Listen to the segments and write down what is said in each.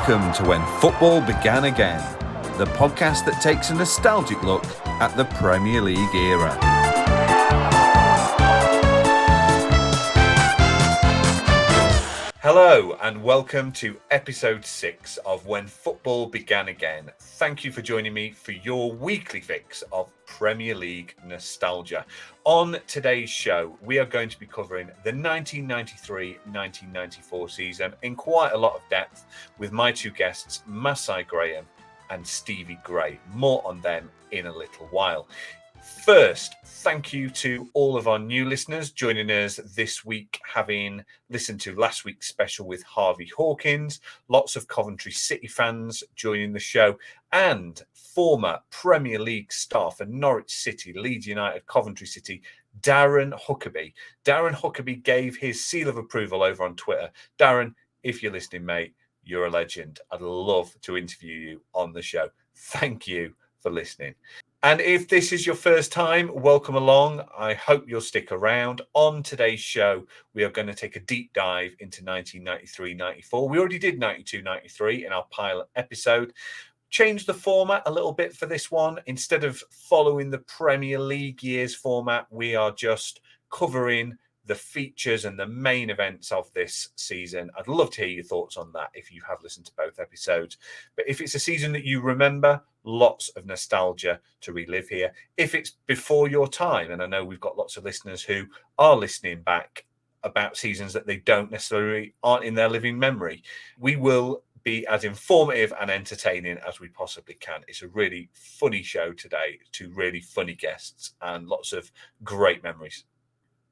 Welcome to When Football Began Again, the podcast that takes a nostalgic look at the Premier League era. Hello and welcome to episode 6 of When Football Began Again. Thank you for joining me for your weekly fix of Premier League nostalgia. On today's show, we are going to be covering the 1993-1994 season in quite a lot of depth with my two guests, Masai Graham and Stevie Gray. More on them in a little while. First, thank you to all of our new listeners joining us this week, having listened to last week's special with Harvey Hawkins, lots of Coventry City fans joining the show, and former Premier League star for Norwich City, Leeds United, Coventry City, Darren Huckabee. Darren Huckabee gave his seal of approval over on Twitter. Darren, if you're listening, mate, you're a legend. I'd love to interview you on the show. Thank you for listening. And if this is your first time, welcome along. I hope you'll stick around. On today's show, we are going to take a deep dive into 1993-94. We already did 92-93 in our pilot episode. Changed the format a little bit for this one. Instead of following the Premier League years format, we are just covering the features and the main events of this season. I'd love to hear your thoughts on that if you have listened to both episodes. But if it's a season that you remember, lots of nostalgia to relive here. If it's before your time, and I know we've got lots of listeners who are listening back about seasons that they don't necessarily aren't in their living memory, we will be as informative and entertaining as we possibly can. It's a really funny show today, two really funny guests and lots of great memories.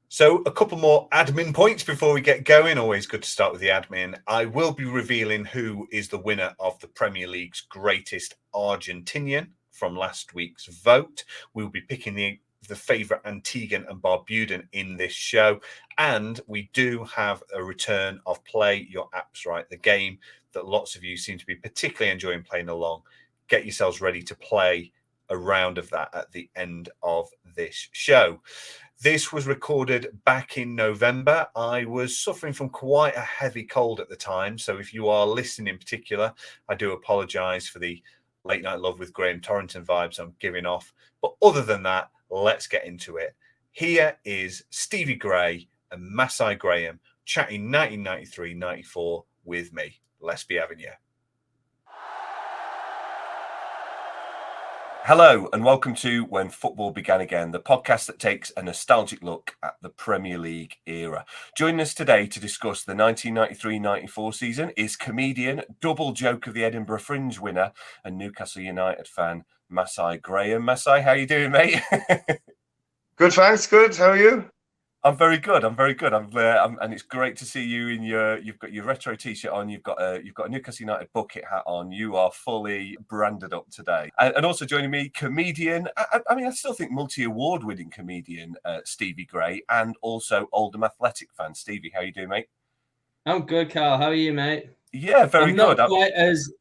So a couple more admin points before we get going. Always good to start with the admin. I will be revealing who is the winner of the Premier League's greatest Argentinian from last week's vote. We'll be picking the favourite Antiguan and Barbudan in this show. And we do have a return of Play Your Apps Right, the game that lots of you seem to be particularly enjoying playing along. Get yourselves ready to play a round of that at the end of this show. This was recorded back in November. I was suffering from quite a heavy cold at the time. So if you are listening in particular, I do apologise for the late night love with Graham Torrington vibes I'm giving off. But other than that, let's get into it. Here is Stevie Gray and Masai Graham chatting 1993-94 with me. Let's be having you. Hello and welcome to When Football Began Again, the podcast that takes a nostalgic look at the Premier League era. Joining us today to discuss the 1993-94 season is comedian, double joke of the Edinburgh Fringe winner and Newcastle United fan, Masai Graham. Masai, how you doing, mate? Good, thanks. Good. How are you? I'm very good. And it's great to see you in you've got your retro t-shirt on. You've got a Newcastle United bucket hat on. You are fully branded up today. And also joining me, comedian. I still think multi-award winning comedian Stevie Gray, and also Oldham Athletic fan. Stevie, how you doing, mate? I'm good, Carl. How are you, mate? Yeah, very good. I'm not quite as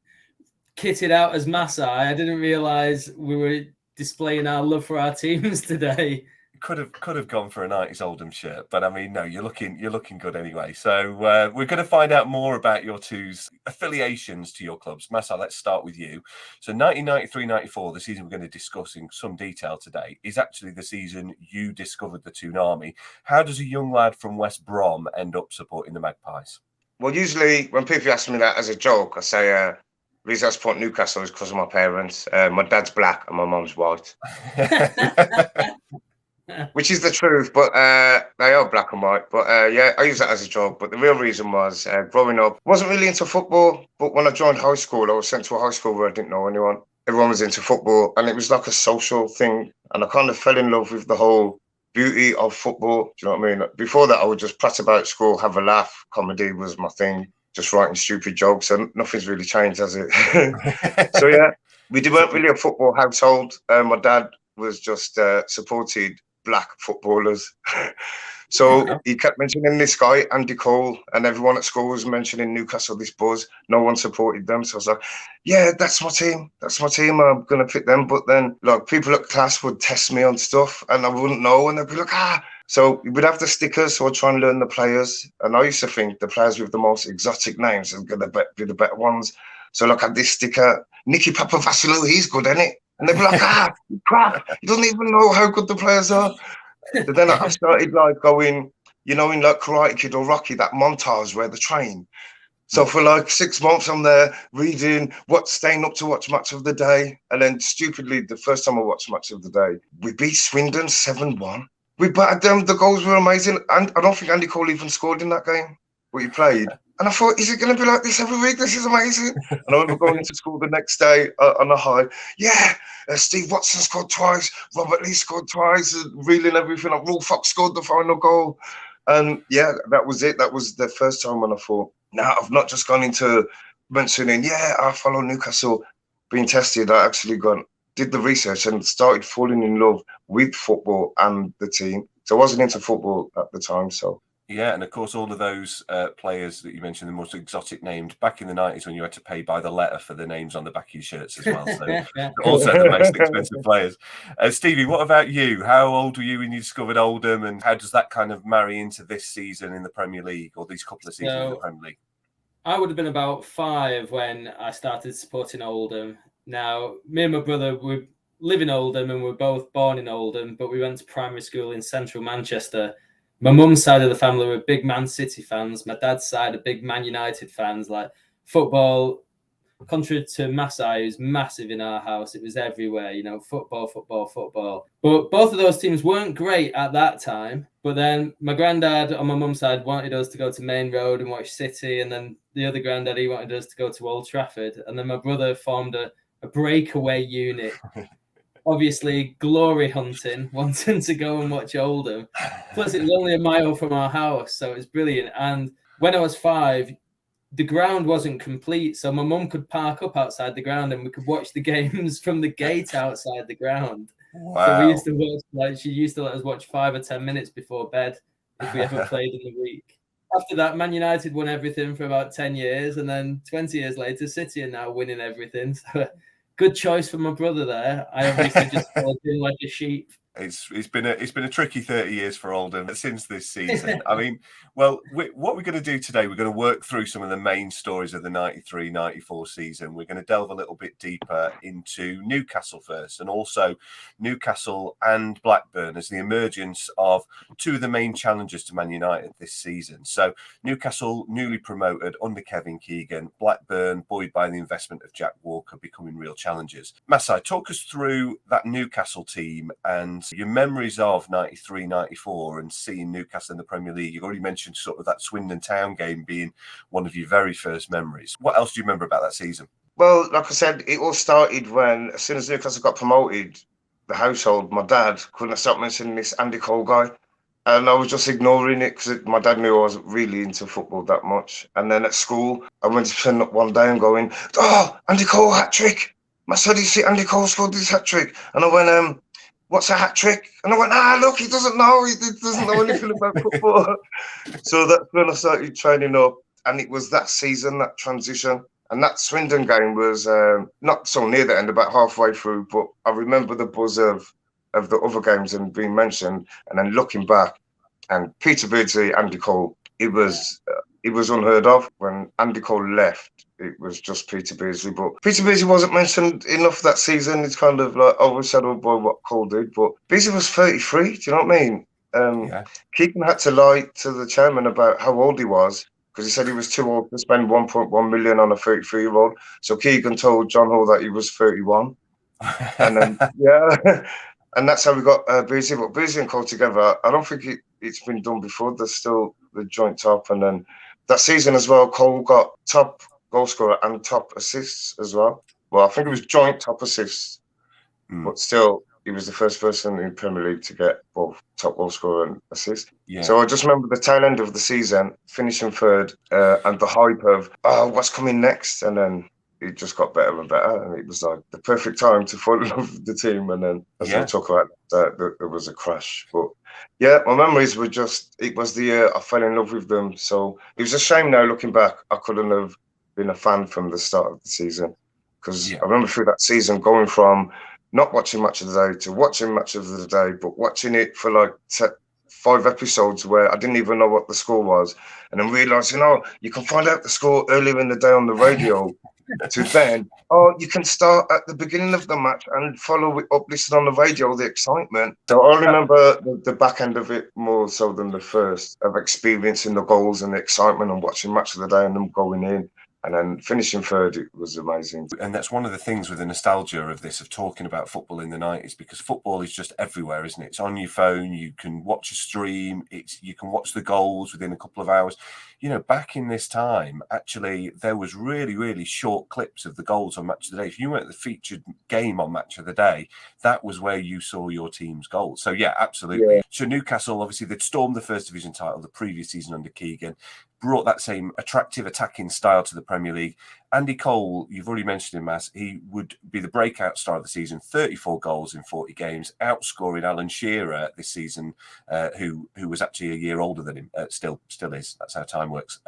kitted out as Masai. I didn't realise we were displaying our love for our teams today. Could have gone for a 90s Oldham shirt, but no, you're looking good anyway. So we're going to find out more about your two's affiliations to your clubs. Masai, let's start with you. So 1993-94, the season we're going to discuss in some detail today, is actually the season you discovered the Toon Army. How does a young lad from West Brom end up supporting the Magpies? Well, usually when people ask me that as a joke, I say the reason I support Newcastle is because of my parents. My dad's black and my mum's white. Which is the truth, but they are black and white. But I use that as a joke. But the real reason was growing up, I wasn't really into football. But when I joined high school, I was sent to a high school where I didn't know anyone. Everyone was into football, and it was like a social thing. And I kind of fell in love with the whole beauty of football. Do you know what I mean? Before that, I would just prat about school, have a laugh. Comedy was my thing. Just writing stupid jokes, and nothing's really changed, has it? So yeah, we weren't really a football household. My dad was just supported black footballers. So he kept mentioning this guy, Andy Cole, and everyone at school was mentioning Newcastle, this buzz. No one supported them. So I was like, yeah, that's my team. I'm going to pick them. But then people at class would test me on stuff and I wouldn't know. And they'd be like, So we'd have the stickers, so I'd try and learn the players. And I used to think the players with the most exotic names are going to be the better ones. So like I had this sticker, Nicky Papavassilou, he's good, isn't it? And they'd be like, crap, he doesn't even know how good the players are. But then I started like going, in like Karate Kid or Rocky, that montage where they train. So for like 6 months, I'm there reading, staying up to watch Match of the Day. And then stupidly, the first time I watched Match of the Day, we beat Swindon 7-1. We battered them. The goals were amazing. And I don't think Andy Cole even scored in that game, but he played. And I thought, is it going to be like this every week? This is amazing. And I remember going into school the next day on a high. Yeah, Steve Watson scored twice. Robert Lee scored twice. Reeling everything up. Rule Fox scored the final goal. And yeah, that was it. That was the first time when I thought, now I've not just gone into mentioning, I follow Newcastle, being tested. I actually did the research and started falling in love with football and the team. So I wasn't into football at the time. So yeah, and of course, all of those players that you mentioned, the most exotic named back in the 90s when you had to pay by the letter for the names on the back of your shirts as well. So also the most expensive players. Stevie, what about you? How old were you when you discovered Oldham, and how does that kind of marry into this season in the Premier League, or these couple of seasons in the Premier League? I would have been about 5 when I started supporting Oldham. Now, me and my brother would live in Oldham and we're both born in Oldham, but we went to primary school in central Manchester. My mum's side of the family were big Man City fans. My dad's side are big Man United fans. Like football, contrary to Masai, who's massive in our house, it was everywhere, football. But both of those teams weren't great at that time. But then my granddad on my mum's side wanted us to go to Main Road and watch City. And then the other granddad, he wanted us to go to Old Trafford. And then my brother formed a breakaway unit. Obviously, glory hunting, wanting to go and watch Oldham. Plus, it was only a mile from our house, so it was brilliant. And when I was 5, the ground wasn't complete, so my mum could park up outside the ground and we could watch the games from the gate outside the ground. Wow. So we used to watch, she used to let us watch 5 or 10 minutes before bed if we ever played in the week. After that, Man United won everything for about 10 years, and then 20 years later, City are now winning everything. So good choice for my brother there. I obviously just followed him like a sheep. It's been a tricky 30 years for Oldham since this season. I mean, well, what we're going to do today, we're going to work through some of the main stories of the 93-94 season. We're going to delve a little bit deeper into Newcastle first, and also Newcastle and Blackburn as the emergence of 2 of the main challengers to Man United this season. So Newcastle, newly promoted under Kevin Keegan, Blackburn, buoyed by the investment of Jack Walker, becoming real challengers. Masai, talk us through that Newcastle team and your memories of 93-94 and seeing Newcastle in the Premier League. You've already mentioned sort of that Swindon Town game being one of your very first memories. What else do you remember about that season? Well, like I said, it all started when, as soon as Newcastle got promoted, the household, my dad couldn't stop mentioning this Andy Cole guy. And I was just ignoring it because my dad knew I wasn't really into football that much. And then at school, I went to turn up one day and going, Andy Cole hat-trick. My son, you see Andy Cole scored this hat-trick. And I went, what's a hat trick? And I went, look, he doesn't know. He doesn't know anything about football. So that's when I started training up. And it was that season, that transition. And that Swindon game was not so near the end, about halfway through. But I remember the buzz of the other games and being mentioned. And then looking back, and Peter Beardsley, Andy Cole, it was unheard of. When Andy Cole left, it was just Peter Beardsley. But Peter Beardsley wasn't mentioned enough that season. It's kind of like overshadowed by what Cole did. But Beardsley was 33, do you know what I mean? Keegan had to lie to the chairman about how old he was, because he said he was too old to spend 1.1 million on a 33-year-old. So Keegan told John Hall that he was 31. And then, and that's how we got Beardsley. But Beardsley and Cole together, I don't think it's been done before. There's still the joint top. And then that season as well, Cole got top goal scorer and top assists as well. Well, I think it was joint top assists, but still, he was the first person in Premier League to get both top goal scorer and assist. Yeah. So I just remember the tail end of the season, finishing 3rd, and the hype of, what's coming next? And then it just got better and better, and it was like the perfect time to fall in love with the team. And then as we'll talk about that, there was a crash. But yeah, my memories were just, it was the year I fell in love with them. So it was a shame now looking back, I couldn't have been a fan from the start of the season, because I remember through that season going from not watching Match of the Day to watching Match of the Day, but watching it for like 5 episodes where I didn't even know what the score was, and then realising, you can find out the score earlier in the day on the radio, to then, you can start at the beginning of the match and follow it up, listen on the radio, the excitement. So I remember the back end of it more so than the first, of experiencing the goals and the excitement and watching Match of the Day and them going in. And then finishing third, it was amazing. And that's one of the things with the nostalgia of this, of talking about football in the 90s, because football is just everywhere, isn't it? It's on your phone. You can watch a stream. You can watch the goals within a couple of hours. You know, back in this time, actually, there was really, really short clips of the goals on Match of the Day. If you weren't the featured game on Match of the Day, that was where you saw your team's goals. So, yeah, absolutely. Yeah. So Newcastle, obviously, they'd stormed the First Division title the previous season under Keegan, brought that same attractive attacking style to the Premier League. Andy Cole, you've already mentioned him, Mass, he would be the breakout star of the season, 34 goals in 40 games, outscoring Alan Shearer this season, who was actually a year older than him, still is. That's how time works.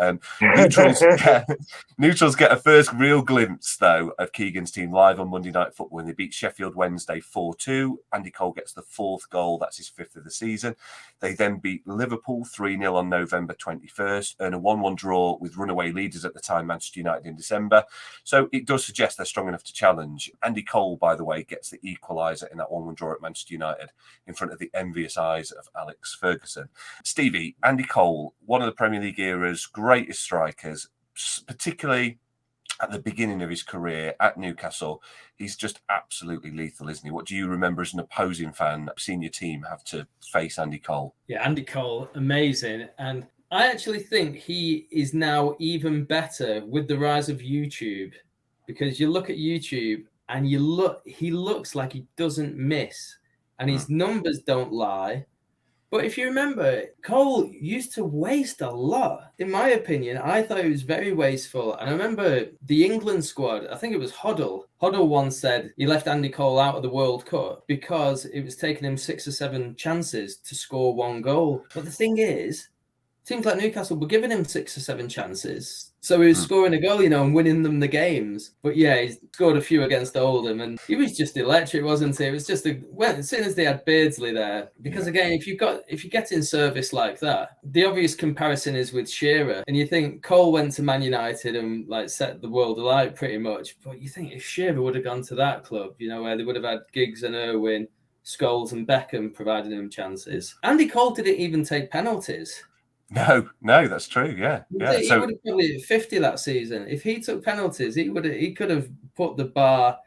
Neutrals get a first real glimpse, though, of Keegan's team live on Monday Night Football when they beat Sheffield Wednesday 4-2. Andy Cole gets the fourth goal. That's his fifth of the season. They then beat Liverpool 3-0 on November 21st, earn a 1-1 draw with runaway leaders at the time, Manchester United, in December. So it does suggest they're strong enough to challenge. Andy Cole, by the way, gets the equaliser in that 1-1 draw at Manchester United in front of the envious eyes of Alex Ferguson. Stevie, Andy Cole, one of the Premier League era's greatest strikers, particularly at the beginning of his career at Newcastle. He's just absolutely lethal, isn't he? What do you remember as an opposing fan, seeing your team have to face Andy Cole? Yeah, Andy Cole, amazing. And I actually think he is now even better with the rise of YouTube, because you look at YouTube and he looks like he doesn't miss and his numbers don't lie. But if you remember, Cole used to waste a lot. In my opinion, I thought he was very wasteful. And I remember the England squad, I think it was Hoddle. Hoddle once said he left Andy Cole out of the World Cup because it was taking him 6 or 7 chances to score 1 goal. But the thing is, seems like Newcastle were giving him 6 or 7 chances. So he was scoring a goal, and winning them the games. But yeah, he scored a few against Oldham, and he was just electric, wasn't he? It was just as soon as they had Beardsley there, because again, if you get in service like that, the obvious comparison is with Shearer, and you think Cole went to Man United and set the world alight pretty much. But you think if Shearer would have gone to that club, where they would have had Giggs and Irwin, Scholes and Beckham providing him chances. Andy Cole didn't even take penalties. No, that's true. Yeah. He would have probably hit 50 that season. If he took penalties, he could have put the bar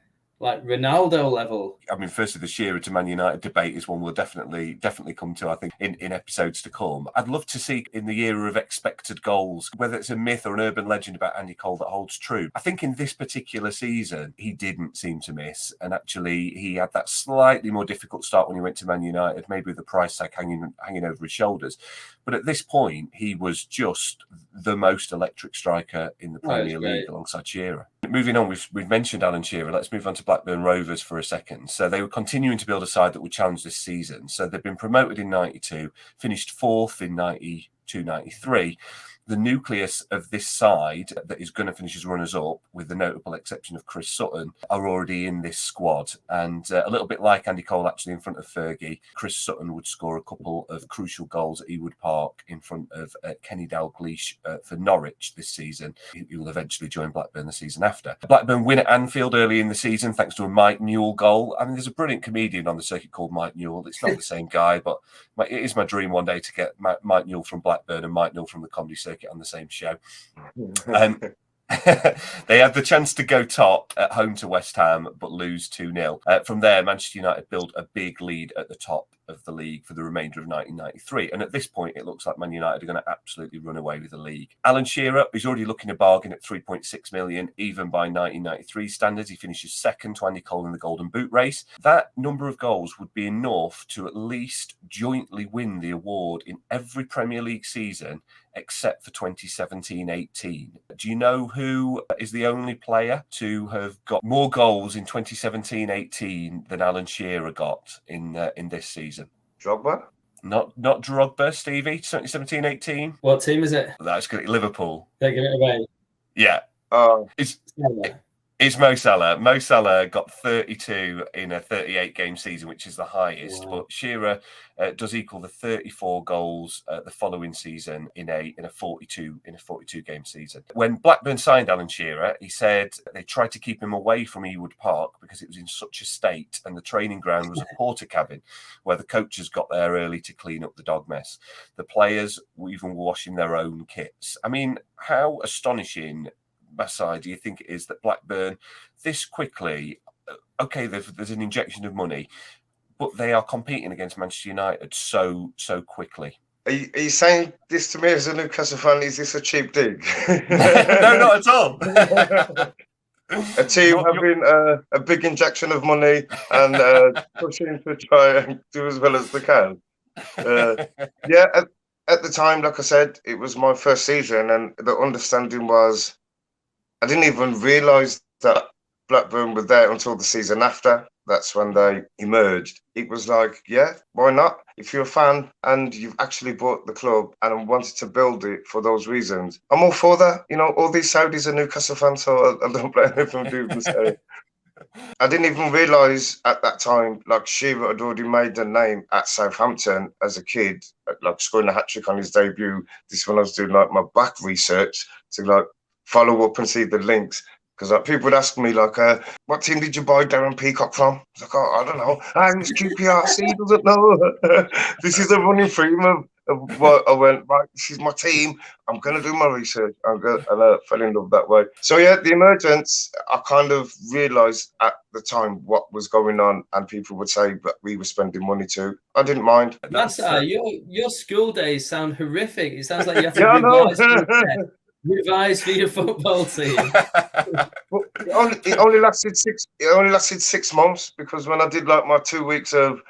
like Ronaldo level. I mean, firstly, the Shearer to Man United debate is one we'll definitely come to, I think, in episodes to come. I'd love to see in the era of expected goals, whether it's a myth or an urban legend about Andy Cole that holds true. I think in this particular season, he didn't seem to miss. And actually, he had that slightly more difficult start when he went to Man United, maybe with the price tag hanging over his shoulders. But at this point, he was just the most electric striker in the Premier League alongside Shearer. Moving on, we've mentioned Alan Shearer. Let's move on to Blackburn Rovers for a second. So they were continuing to build a side that would challenge this season. So they've been promoted in 92, finished 4th in 92, 93. The nucleus of this side that is going to finish as runners-up, with the notable exception of Chris Sutton, are already in this squad. And a little bit like Andy Cole, actually, in front of Fergie, Chris Sutton would score a couple of crucial goals at Ewood Park in front of Kenny Dalglish for Norwich this season. He will eventually join Blackburn the season after. Blackburn win at Anfield early in the season thanks to a Mike Newell goal. I mean, there's a brilliant comedian on the circuit called Mike Newell. It's not the same guy, but it is my dream one day to get Mike Newell from Blackburn and Mike Newell from the comedy circuit on the same show. They had the chance to go top at home to West Ham, but lose 2-0. From there, Manchester United built a big lead at the top of the league for the remainder of 1993. And at this point, it looks like Man United are going to absolutely run away with the league. Alan Shearer is already looking a bargain at 3.6 million, even by 1993 standards. He finishes second to Andy Cole in the Golden Boot race. That number of goals would be enough to at least jointly win the award in every Premier League season except for 2017-18. Do you know who is the only player to have got more goals in 2017-18 than Alan Shearer got in this season? Drogba? Not Drogba, Stevie. 2017-18. What team is it? That's good. Liverpool. They give it away. Yeah. Oh, Shearer. It's Mo Salah. Mo Salah got 32 in a 38-game season, which is the highest. Wow. But Shearer does equal the 34 goals the following season in a 42-game season. When Blackburn signed Alan Shearer, he said they tried to keep him away from Ewood Park because it was in such a state, and the training ground was a porter cabin where the coaches got there early to clean up the dog mess. The players were even washing their own kits. I mean, how astonishing, Masai, do you think it is that Blackburn this quickly, okay, there's an injection of money, but they are competing against Manchester United so quickly? Are you saying this to me as a Newcastle fan? Is this a cheap dig? No, not at all. A team having a big injection of money and pushing to try and do as well as they can. Yeah, at the time, like I said, it was my first season, and the understanding was I didn't even realise that Blackburn were there until the season after. That's when they emerged. It was like, yeah, why not? If you're a fan and you've actually bought the club and wanted to build it for those reasons, I'm all for that. You know, all these Saudis are Newcastle fans, so I don't blame them for doing the same. I didn't even realise at that time, like Shearer had already made a name at Southampton as a kid, like scoring a hat-trick on his debut. This is when I was doing like my back research to like follow up and see the links. Because like, people would ask me, like, what team did you buy Darren Peacock from? I was like, oh, I don't know. It was QPRC, he doesn't know. This is a running theme of what I went, right, this is my team. I'm going to do my research. And I fell in love that way. So, yeah, the emergence, I kind of realised at the time what was going on, and people would say that we were spending money too. I didn't mind. Masai, your school days sound horrific. It sounds like you have to revise for your football team. Well, it only lasted 6 months, because when I did like my 2 weeks of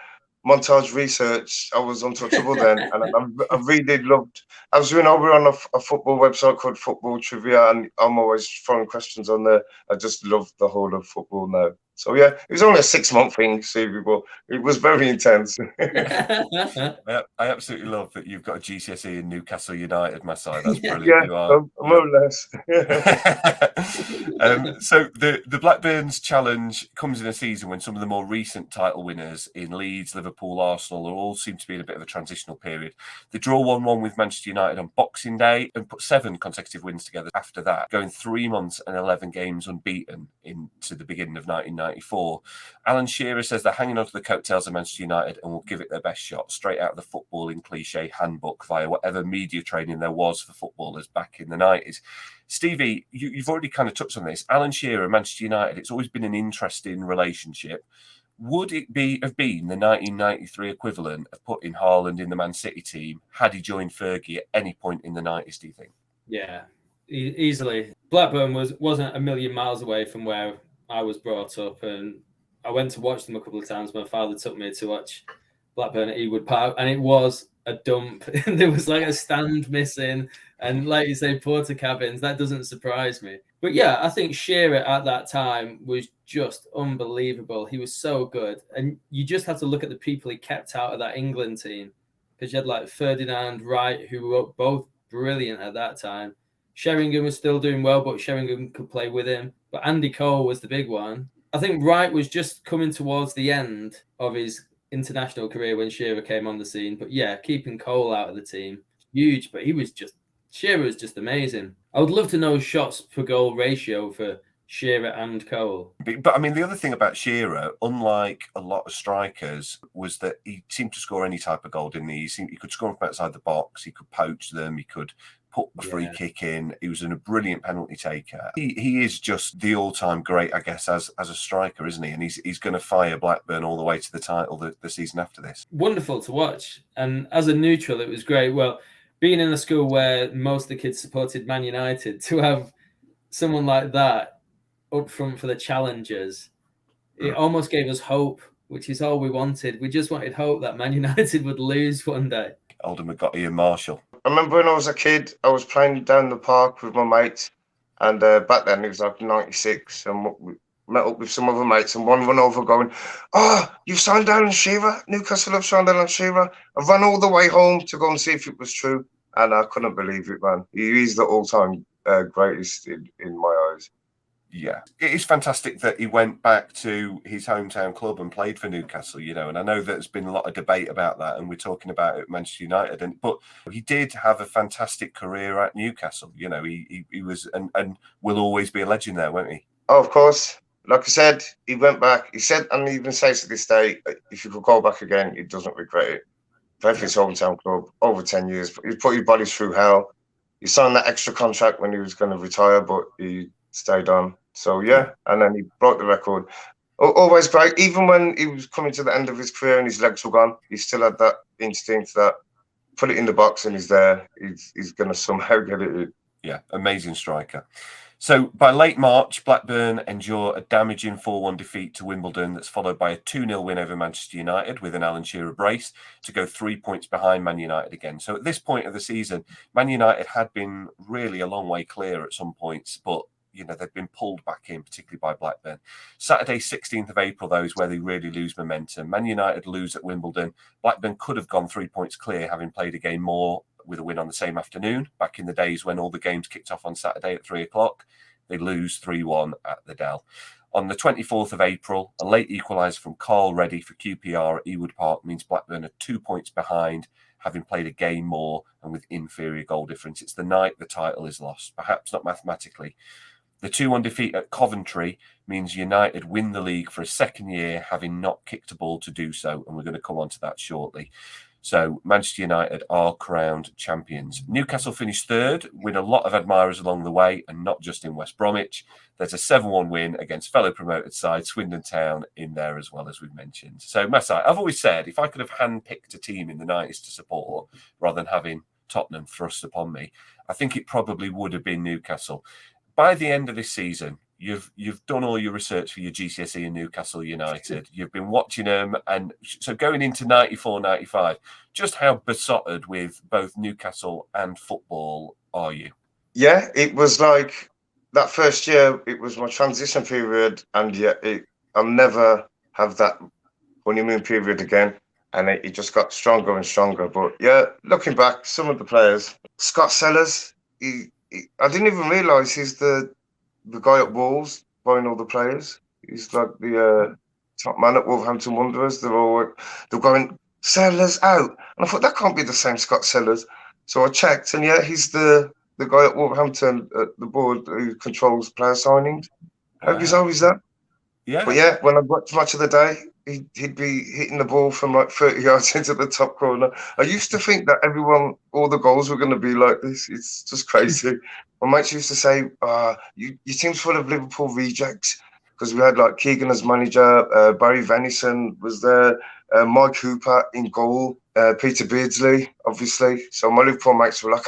montage research, I was untouchable then, and I really loved. I was doing over on a football website called Football Trivia, and I'm always throwing questions on there. I just love the whole of football now. So yeah, it was only a 6-month thing, Stevie, but it was very intense. I absolutely love that you've got a GCSE in Newcastle United, Masai. That's brilliant. Yeah, you are, more or less. So the Blackburn's challenge comes in a season when some of the more recent title winners in Leeds, Liverpool, Arsenal all seem to be in a bit of a transitional period. They draw 1-1 with Manchester United on Boxing Day and put 7 consecutive wins together after that, going 3 months and 11 games unbeaten into the beginning of 1994. Alan Shearer says they're hanging on to the coattails of Manchester United and will give it their best shot, straight out of the footballing cliche handbook via whatever media training there was for footballers back in the 90s. Stevie, you've already kind of touched on this. Alan Shearer and Manchester United, it's always been an interesting relationship. Would it have been the 1993 equivalent of putting Haaland in the Man City team had he joined Fergie at any point in the 90s, do you think? Yeah, easily. Blackburn wasn't a million miles away from where I was brought up, and I went to watch them a couple of times. My father took me to watch Blackburn at Ewood Park, and it was a dump. There was like a stand missing, and like you say, porter cabins. That doesn't surprise me. But yeah, I think Shearer at that time was just unbelievable. He was so good, and you just have to look at the people he kept out of that England team, because you had like Ferdinand, Wright, who were both brilliant at that time. Sheringham was still doing well, but Sheringham could play with him. But Andy Cole was the big one. I think Wright was just coming towards the end of his international career when Shearer came on the scene. But yeah, keeping Cole out of the team, huge. But Shearer was just amazing. I would love to know shots per goal ratio for Shearer and Cole. But I mean, the other thing about Shearer, unlike a lot of strikers, was that he seemed to score any type of goal, didn't he? He could score from outside the box. He could poach them. He could put a free kick in. He was a brilliant penalty taker. He is just the all-time great, I guess, as a striker, isn't he? And he's going to fire Blackburn all the way to the title the season after this. Wonderful to watch. And as a neutral, it was great. Well, being in a school where most of the kids supported Man United, to have someone like that up front for the challengers, it almost gave us hope, which is all we wanted. We just wanted hope that Man United would lose one day. Oldham had got Ian Marshall. I remember when I was a kid, I was playing down the park with my mates, and back then it was like 96, and we met up with some other mates, and one run over going, "Oh, you've signed Alan Shearer? Newcastle have signed Alan Shearer." I ran all the way home to go and see if it was true, and I couldn't believe it, man. He's the all-time greatest in my eyes. Yeah, it is fantastic that he went back to his hometown club and played for Newcastle, and I know there's been a lot of debate about that, and we're talking about it at Manchester United, but he did have a fantastic career at Newcastle. He was and will always be a legend there, won't he? Oh, of course. Like I said, he went back. He said, and he even says to this day, if you could go back again, he doesn't regret it. Played for his hometown club over 10 years. He put his body through hell. He signed that extra contract when he was going to retire, but he stayed on. So, yeah, and then he broke the record. Always great. Even when he was coming to the end of his career and his legs were gone, he still had that instinct that put it in the box and he's there. He's going to somehow get it in. Yeah, amazing striker. So by late March, Blackburn endure a damaging 4-1 defeat to Wimbledon that's followed by a 2-0 win over Manchester United with an Alan Shearer brace to go 3 points behind Man United again. So at this point of the season, Man United had been really a long way clear at some points, but they've been pulled back in, particularly by Blackburn. Saturday, 16th of April, though, is where they really lose momentum. Man United lose at Wimbledon. Blackburn could have gone 3 points clear, having played a game more with a win on the same afternoon. Back in the days when all the games kicked off on Saturday at 3 o'clock, they lose 3-1 at the Dell. On the 24th of April, a late equaliser from Carl Reddy for QPR at Ewood Park means Blackburn are 2 points behind, having played a game more and with inferior goal difference. It's the night the title is lost, perhaps not mathematically. The 2-1 defeat at Coventry means United win the league for a second year, having not kicked a ball to do so, and we're going to come on to that shortly. So Manchester United are crowned champions. Newcastle finished third, with a lot of admirers along the way, and not just in West Bromwich. There's a 7-1 win against fellow promoted side Swindon Town in there as well, as we've mentioned. So Masai, I've always said if I could have handpicked a team in the 90s to support rather than having Tottenham thrust upon me, I think it probably would have been Newcastle. By the end of this season, you've done all your research for your GCSE and Newcastle United. You've been watching them, and so going into 94, 95, just how besotted with both Newcastle and football are you? Yeah, it was like that first year, it was my transition period, and yet I'll never have that honeymoon period again. And it just got stronger and stronger. But yeah, looking back, some of the players, Scott Sellers, I didn't even realise he's the guy at Wolves buying all the players. He's like the top man at Wolverhampton Wanderers. They're going, Sellers out. And I thought, that can't be the same Scott Sellers. So I checked, and yeah, he's the guy at Wolverhampton at the board who controls player signings. How bizarre is that? Yeah. But yeah, when I watched Match of the Day, he'd be hitting the ball from like 30 yards into the top corner. I used to think that all the goals were going to be like this. It's just crazy. My mates used to say, your team's full of Liverpool rejects, because we had like Keegan as manager, Barry Venison was there, Mike Hooper in goal, Peter Beardsley, obviously. So my Liverpool mates were like,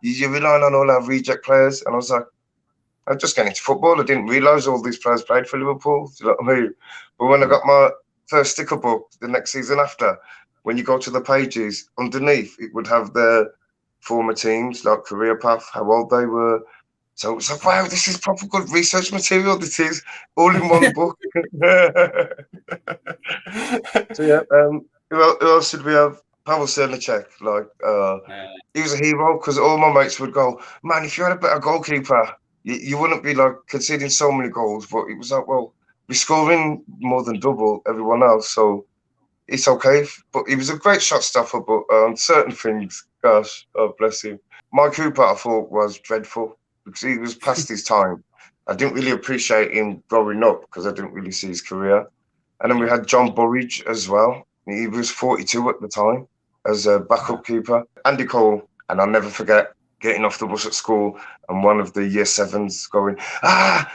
you're relying on all our reject players. And I was like, I'm just getting into football. I didn't realise all these players played for Liverpool. Do you know what I mean? But when I got my first sticker book the next season after, when you go to the pages, underneath, it would have their former teams, like career path, how old they were. So it's like, wow, this is proper good research material. This is all in one book. So yeah, who else did we have? Pavel Srnicek, he was a hero, because all my mates would go, man, if you had a better goalkeeper, you wouldn't be like conceding so many goals. But it was like, well, we're scoring more than double everyone else, so it's okay. But he was a great shot stopper, but on certain things, gosh, oh, bless him. Mike Cooper, I thought, was dreadful, because he was past his time. I didn't really appreciate him growing up, because I didn't really see his career. And then we had John Burridge as well. He was 42 at the time as a backup keeper. Andy Cole, and I'll never forget getting off the bus at school and one of the year sevens going,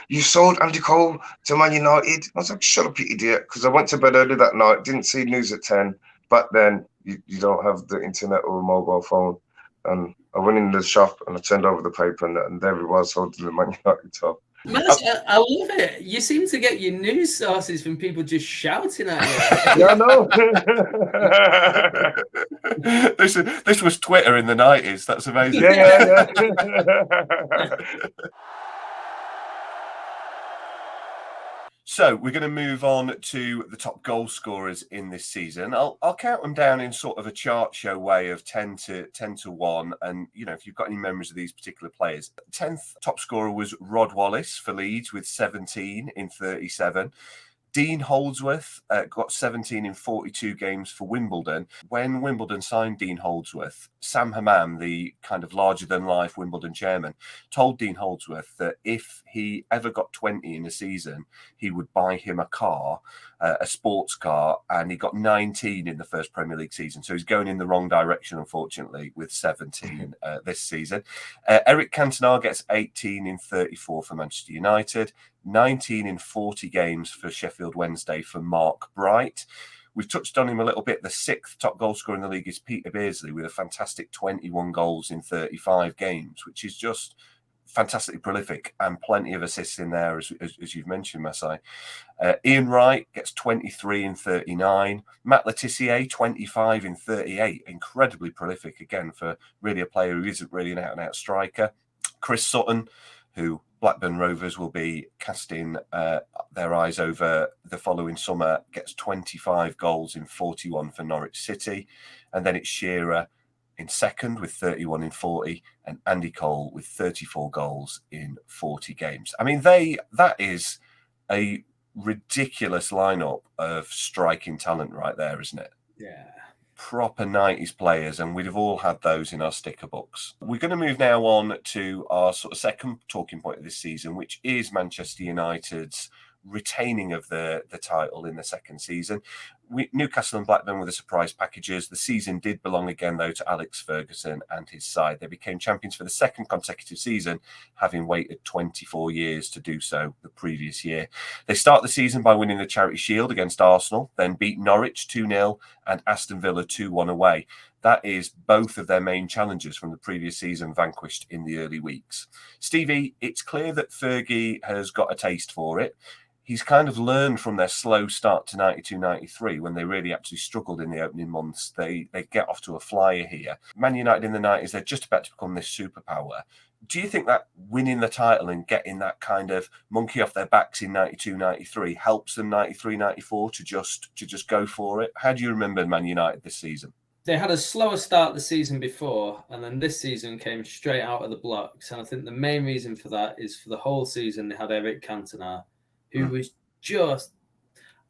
you sold Andy Cole to Man United. I was like, shut up, you idiot, because I went to bed early that night, didn't see news at 10. Back then, you don't have the internet or a mobile phone. And I went in the shop and I turned over the paper, and there he was holding the Man United top. I love it. You seem to get your news sources from people just shouting at you. Yeah, I know. This was Twitter in the 90s. That's amazing. Yeah. So we're going to move on to the top goal scorers in this season. I'll count them down in sort of a chart show way of 10 to 1. And, if you've got any memories of these particular players, 10th top scorer was Rod Wallace for Leeds with 17 in 37. Dean Holdsworth got 17 in 42 games for Wimbledon. When Wimbledon signed Dean Holdsworth, Sam Hammam, the kind of larger-than-life Wimbledon chairman, told Dean Holdsworth that if he ever got 20 in a season, he would buy him a car, a sports car, and he got 19 in the first Premier League season. So he's going in the wrong direction, unfortunately, with 17 this season. Eric Cantona gets 18 in 34 for Manchester United. 19 in 40 games for Sheffield Wednesday for Mark Bright. We've touched on him a little bit. The 6th top goal scorer in the league is Peter Beardsley with a fantastic 21 goals in 35 games, which is just fantastically prolific, and plenty of assists in there, as you've mentioned, Masai. Ian Wright gets 23 in 39. Matt Letizia, 25 in 38. Incredibly prolific, again, for really a player who isn't really an out-and-out striker. Chris Sutton, who Blackburn Rovers will be casting their eyes over the following summer, gets 25 goals in 41 for Norwich City. And then it's Shearer in second with 31 in 40, and Andy Cole with 34 goals in 40 games. I mean, that is a ridiculous lineup of striking talent right there, isn't it? Yeah. Proper 90s players, and we'd have all had those in our sticker books. We're going to move now on to our sort of second talking point of this season, which is Manchester United's retaining of the title in the second season. Newcastle and Blackburn were the surprise packages. The season did belong again, though, to Alex Ferguson and his side. They became champions for the second consecutive season, having waited 24 years to do so the previous year. They start the season by winning the Charity Shield against Arsenal, then beat Norwich 2-0 and Aston Villa 2-1 away. That is both of their main challenges from the previous season vanquished in the early weeks. Stevie, it's clear that Fergie has got a taste for it. He's kind of learned from their slow start to 92-93 when they really actually struggled in the opening months. They get off to a flyer here. Man United in the 90s, they're just about to become this superpower. Do you think that winning the title and getting that kind of monkey off their backs in 92-93 helps them 93-94 to just go for it? How do you remember Man United this season? They had a slower start the season before, and then this season came straight out of the blocks. And I think the main reason for that is for the whole season they had Eric Cantona, who was just...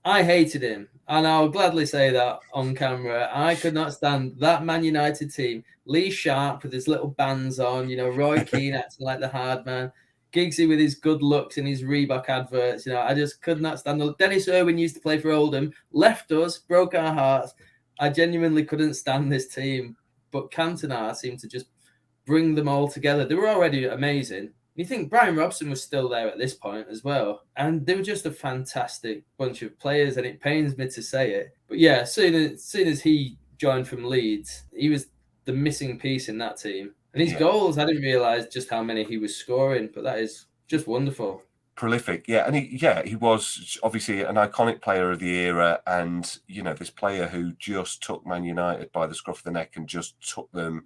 I hated him, and I'll gladly say that on camera. I could not stand that Man United team. Lee Sharp with his little bands on, Roy Keane acting like the hard man, Giggsy with his good looks and his Reebok adverts. I just could not stand them. Dennis Irwin used to play for Oldham, left us, broke our hearts. I genuinely couldn't stand this team, but Cantona seemed to just bring them all together. They were already amazing. You think Brian Robson was still there at this point as well. And they were just a fantastic bunch of players, and it pains me to say it. But yeah, soon as he joined from Leeds, he was the missing piece in that team. And his goals, I didn't realise just how many he was scoring, but that is just wonderful. Prolific, yeah, and he was obviously an iconic player of the era, and this player who just took Man United by the scruff of the neck and just took them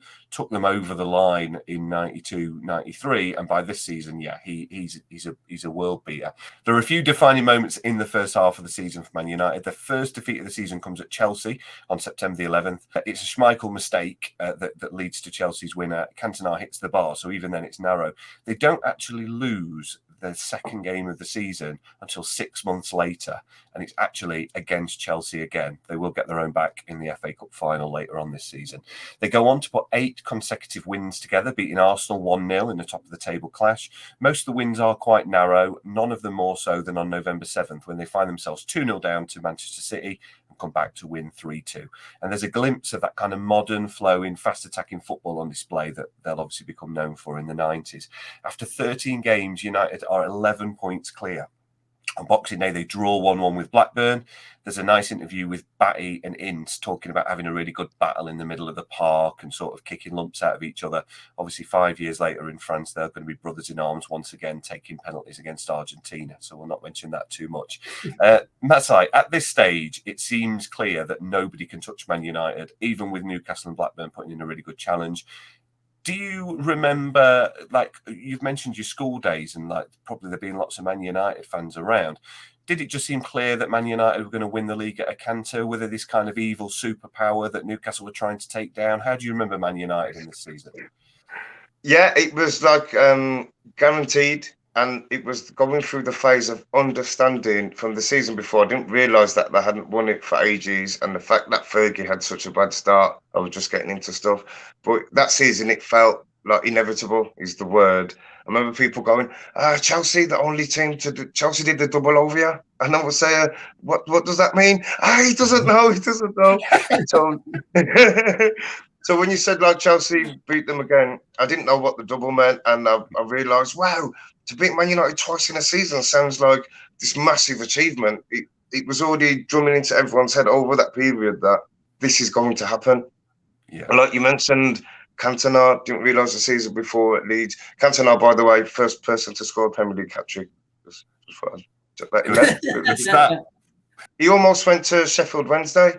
over the line in 92-93, and by this season, he's a world beater. There are a few defining moments in the first half of the season for Man United. The first defeat of the season comes at Chelsea on September the 11th. It's a Schmeichel mistake that leads to Chelsea's winner. Cantona hits the bar, so even then it's narrow. They don't actually lose the second game of the season until 6 months later, and it's actually against Chelsea again. They will get their own back in the FA Cup final later on this season. They go on to put 8 consecutive wins together, beating Arsenal 1-0 in the top of the table clash. Most of the wins are quite narrow, none of them more so than on November 7th when they find themselves 2-0 down to Manchester City and come back to win 3-2. And there's a glimpse of that kind of modern, flowing, fast-attacking football on display that they'll obviously become known for in the 90s. After 13 games, United are 11 points clear. On Boxing Day, they draw 1-1 with Blackburn. There's a nice interview with Batty and Ince talking about having a really good battle in the middle of the park and sort of kicking lumps out of each other. Obviously, 5 years later in France, they're going to be brothers in arms once again, taking penalties against Argentina. So we'll not mention that too much. Masai, at this stage, it seems clear that nobody can touch Man United, even with Newcastle and Blackburn putting in a really good challenge. Do you remember, you've mentioned your school days and probably there being lots of Man United fans around. did it just seem clear that Man United were going to win the league at a canter? Were they this kind of evil superpower that Newcastle were trying to take down? How do you remember Man United in this season? Yeah, it was like guaranteed. And it was going through the phase of understanding from the season before. I didn't realise that they hadn't won it for ages. And the fact that Fergie had such a bad start, I was just getting into stuff. But that season, it felt like inevitable is the word. I remember people going, Chelsea, the only team to do, Chelsea did the double over you. And I would say, what does that mean? He doesn't know. So, so when you said like Chelsea beat them again, I didn't know what the double meant. And I realised, wow, to beat Man United twice in a season sounds like this massive achievement. It was already drumming into everyone's head over that period that this is going to happen. Yeah. And like you mentioned, Cantona, didn't realise the season before at Leeds. Cantona, by the way, first person to score a Premier League hat-trick. Just that in there. He almost went to Sheffield Wednesday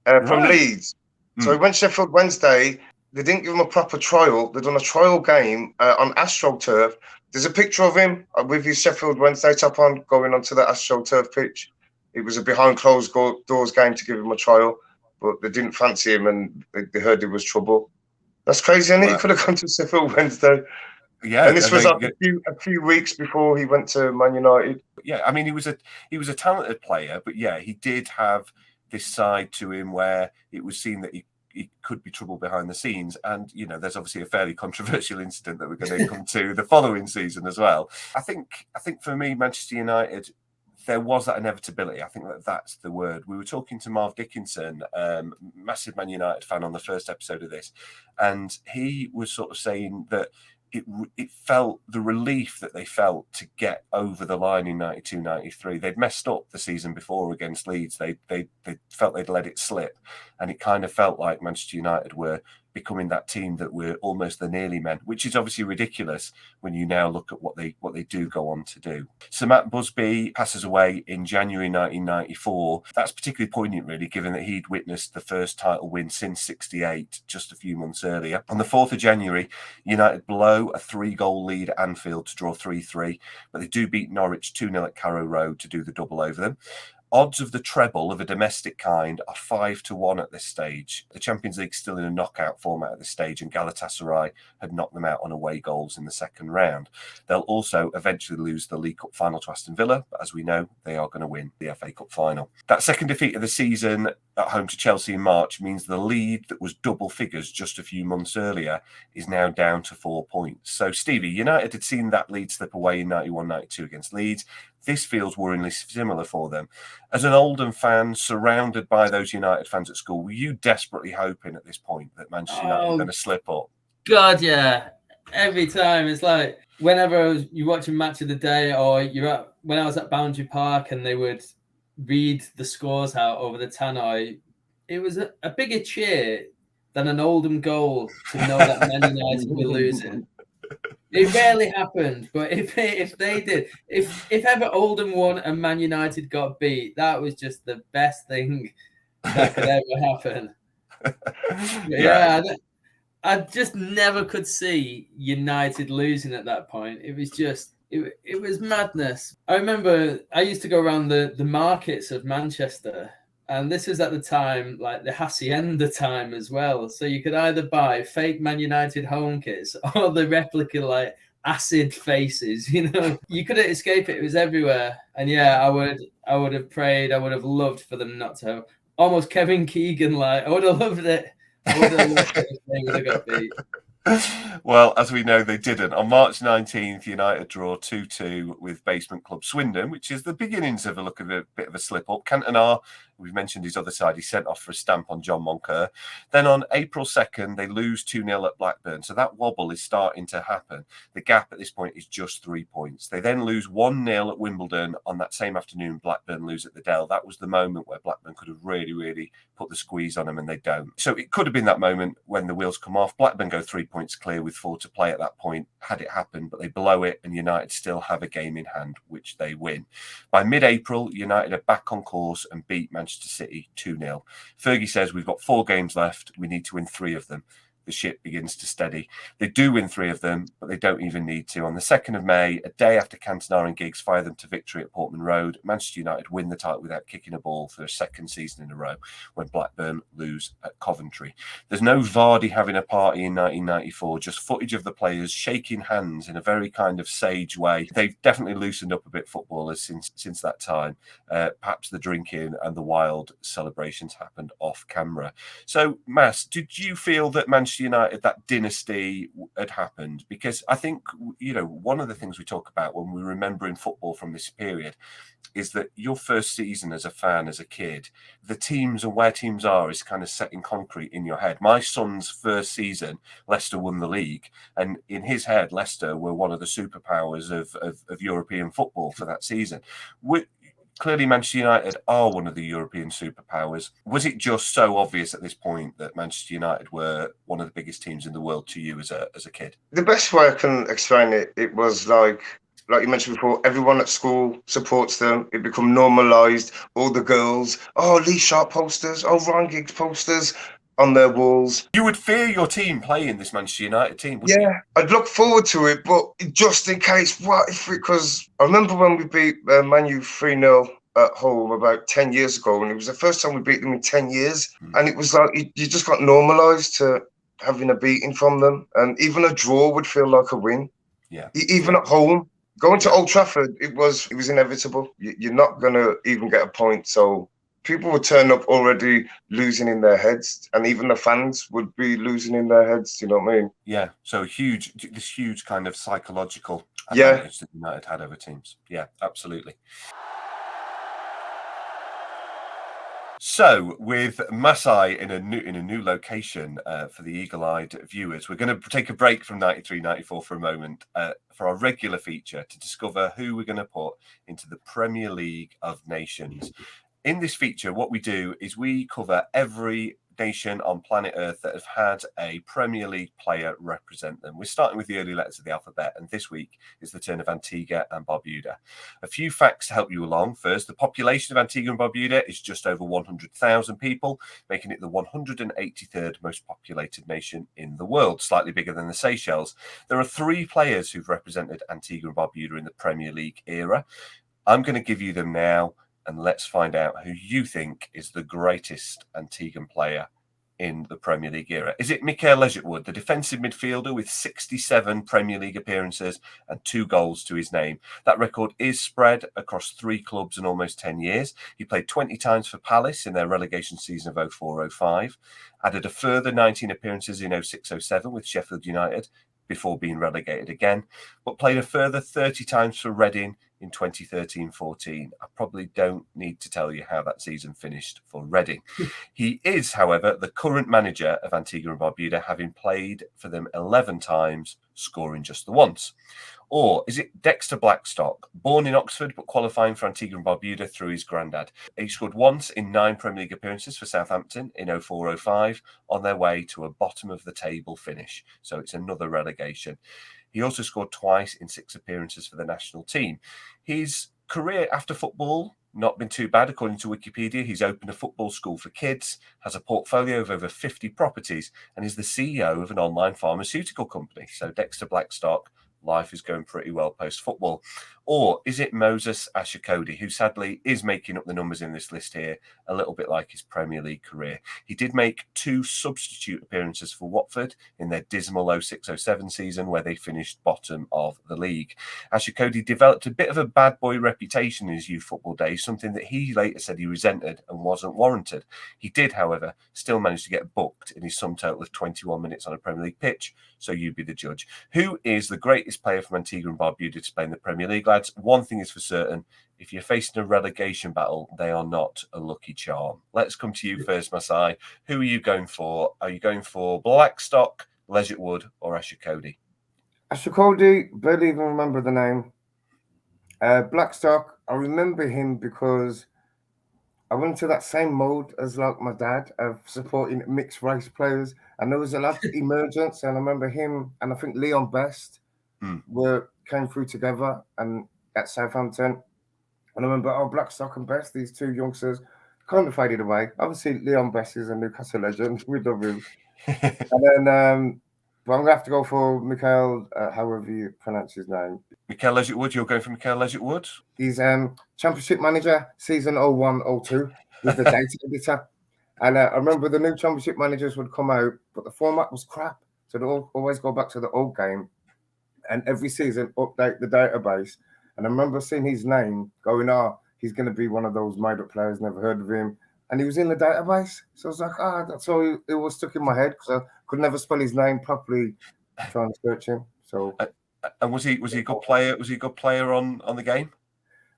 from Leeds. So he went Sheffield Wednesday. They didn't give him a proper trial. They'd done a trial game on AstroTurf. There's a picture of him with his Sheffield Wednesday top on going onto the AstroTurf pitch. It was a behind closed doors game to give him a trial, but they didn't fancy him and they heard there was trouble. That's crazy, isn't it? He could have gone to Sheffield Wednesday. Yeah, and this was like a few weeks before he went to Man United. Yeah, I mean, he was a talented player, but yeah, he did have this side to him where it was seen that he could be trouble behind the scenes. And, you know, there's obviously a fairly controversial incident that we're going to come to the following season as well. I think for me, Manchester United, there was that inevitability. I think that's the word. We were talking to Marv Dickinson, massive Man United fan on the first episode of this, and he was sort of saying that it felt the relief that they felt to get over the line in 92-93. They'd messed up the season before against Leeds. They felt they'd let it slip, and it kind of felt like Manchester United were becoming that team that were almost the nearly men, which is obviously ridiculous when you now look at what they do go on to do. Sir Matt Busby passes away in January 1994. That's particularly poignant, really, given that he'd witnessed the first title win since '68, just a few months earlier. On the 4th of January, United blow a 3-goal lead at Anfield to draw 3-3, but they do beat Norwich 2-0 at Carrow Road to do the double over them. Odds of the treble of a domestic kind are 5-1 at this stage. The Champions League still in a knockout format at this stage, and Galatasaray had knocked them out on away goals in the second round. They'll also eventually lose the League Cup final to Aston Villa, but as we know, they are going to win the FA Cup final. That second defeat of the season at home to Chelsea in March means the lead that was double figures just a few months earlier is now down to 4 points. So, Stevie, United had seen that lead slip away in 91-92 against Leeds. This feels worryingly similar for them. As an Oldham fan, surrounded by those United fans at school, were you desperately hoping at this point that Manchester United were going to slip up? God, yeah. Every time. It's like whenever you're watching Match of the Day or when I was at Boundary Park and they would read the scores out over the tannoy, it was a bigger cheer than an Oldham goal to know that Man United were losing. It rarely happened, but if they did, if ever Oldham won and Man United got beat, that was just the best thing that could ever happen. Yeah, I just never could see United losing at that point. It was just, it was madness. I remember I used to go around the markets of Manchester, and this was at the time, like the Hacienda time as well. So you could either buy fake Man United home kits or the replica, like acid faces, you know. You couldn't escape it. It was everywhere. And yeah, I would have prayed. I would have loved for them not to have. Almost Kevin Keegan, like, I would have loved it. I would have loved it if they would have got beat. Well, as we know, they didn't. On March 19th, United draw 2-2 with basement club Swindon, which is the beginnings of a bit of a slip-up. Cantona, we've mentioned his other side, he sent off for a stamp on John Moncur. Then on April 2nd, they lose 2-0 at Blackburn. So that wobble is starting to happen. The gap at this point is just 3 points. They then lose 1-0 at Wimbledon. On that same afternoon, Blackburn lose at the Dell. That was the moment where Blackburn could have really, really put the squeeze on them, and they don't. So it could have been that moment when the wheels come off. Blackburn go 3 points clear with 4 to play at that point, had it happened, but they blow it, and United still have a game in hand, which they win. By mid-April, United are back on course and beat Manchester City 2-0. Fergie says, we've got 4 games left. We need to win 3 of them. the ship begins to steady. They do win 3 of them, but they don't even need to. On the 2nd of May, a day after Cantona and Giggs fire them to victory at Portman Road, Manchester United win the title without kicking a ball for a 2nd season in a row when Blackburn lose at Coventry. There's no Vardy having a party in 1994, just footage of the players shaking hands in a very kind of sage way. They've definitely loosened up a bit, footballers, since that time. Perhaps the drinking and the wild celebrations happened off camera. So, Mas, did you feel that Manchester United, that dynasty had happened? Because I think, one of the things we talk about when we remember in football from this period is that your first season as a fan, as a kid, the teams and where teams are is kind of set in concrete in your head. My son's first season, Leicester won the league, and in his head, Leicester were one of the superpowers of European football for that season. Clearly, Manchester United are one of the European superpowers. Was it just so obvious at this point that Manchester United were one of the biggest teams in the world to you as a kid? The best way I can explain it, it was like you mentioned before, everyone at school supports them. It become normalised. All the girls, Lee Sharp posters, Ryan Giggs posters on their walls. You would fear your team playing this Manchester United team, wouldn't you? I'd look forward to it, but just in case, because I remember when we beat Man U 3-0 at home about 10 years ago, and it was the first time we beat them in 10 years, and it was like you just got normalised to having a beating from them, and even a draw would feel like a win. Even at home. Going to Old Trafford, it was inevitable. You're not going to even get a point. So people would turn up already losing in their heads, and even the fans would be losing in their heads. You know what I mean? Yeah. So this huge kind of psychological advantage that United had over teams. Yeah, absolutely. So, with Masai in a new location for the eagle-eyed viewers, we're going to take a break from 93-94 for a moment for our regular feature to discover who we're going to put into the Premier League of Nations. In this feature, what we do is we cover every nation on planet Earth that have had a Premier League player represent them. We're starting with the early letters of the alphabet, and this week is the turn of Antigua and Barbuda. A few facts to help you along. First, the population of Antigua and Barbuda is just over 100,000 people, making it the 183rd most populated nation in the world, slightly bigger than the Seychelles. There are 3 players who've represented Antigua and Barbuda in the Premier League era. I'm going to give you them now, and let's find out who you think is the greatest Antiguan player in the Premier League era. Is it Mikael Ledgerwood, the defensive midfielder with 67 Premier League appearances and 2 goals to his name? That record is spread across 3 clubs in almost 10 years. He played 20 times for Palace in their relegation season of 04-05, added a further 19 appearances in 06-07 with Sheffield United before being relegated again, but played a further 30 times for Reading in 2013-14. I probably don't need to tell you how that season finished for Reading. He is, however, the current manager of Antigua and Barbuda, having played for them 11 times, scoring just the once. Or is it Dexter Blackstock, born in Oxford but qualifying for Antigua and Barbuda through his granddad? He scored once in 9 Premier League appearances for Southampton in 04-05 on their way to a bottom-of-the-table finish. So it's another relegation. He also scored twice in 6 appearances for the national team. His career after football, not been too bad. According to Wikipedia, he's opened a football school for kids, has a portfolio of over 50 properties, and is the CEO of an online pharmaceutical company. So Dexter Blackstock, life is going pretty well post-football. Or is it Moses Ashikodi, who sadly is making up the numbers in this list here, a little bit like his Premier League career? He did make 2 substitute appearances for Watford in their dismal 06-07 season, where they finished bottom of the league. Ashikodi developed a bit of a bad boy reputation in his youth football days, something that he later said he resented and wasn't warranted. He did, however, still manage to get booked in his sum total of 21 minutes on a Premier League pitch, so you be the judge. Who is the greatest player from Antigua and Barbuda to play in the Premier League, lads? One thing is for certain: if you're facing a relegation battle, they are not a lucky charm. Let's come to you first, Masai. Who are you going for? Are you going for Blackstock, Ledgerwood, or Ashikodi? Ashikodi, barely even remember the name. Blackstock, I remember him because I went into that same mode as like my dad of supporting mixed race players, and there was a lot of emergence, and I remember him and I think Leon Best came through together and at Southampton. And I remember, Blackstock and Best, these 2 youngsters, kind of faded away. Obviously, Leon Best is a Newcastle legend. We love him. And then, but I'm going to have to go for Michael, however you pronounce his name. Michael Leggettwood, you're going for Michael Leggettwood? He's championship manager, season 01-02, with the data editor. And I remember the new championship managers would come out, but the format was crap. So they always go back to the old game. And every season, update the database. And I remember seeing his name going, he's going to be one of those made-up players, never heard of him. And he was in the database. So I was like, that's all it was stuck in my head because I could never spell his name properly trying to search him. So, and was he a good player? Was he a good player on the game?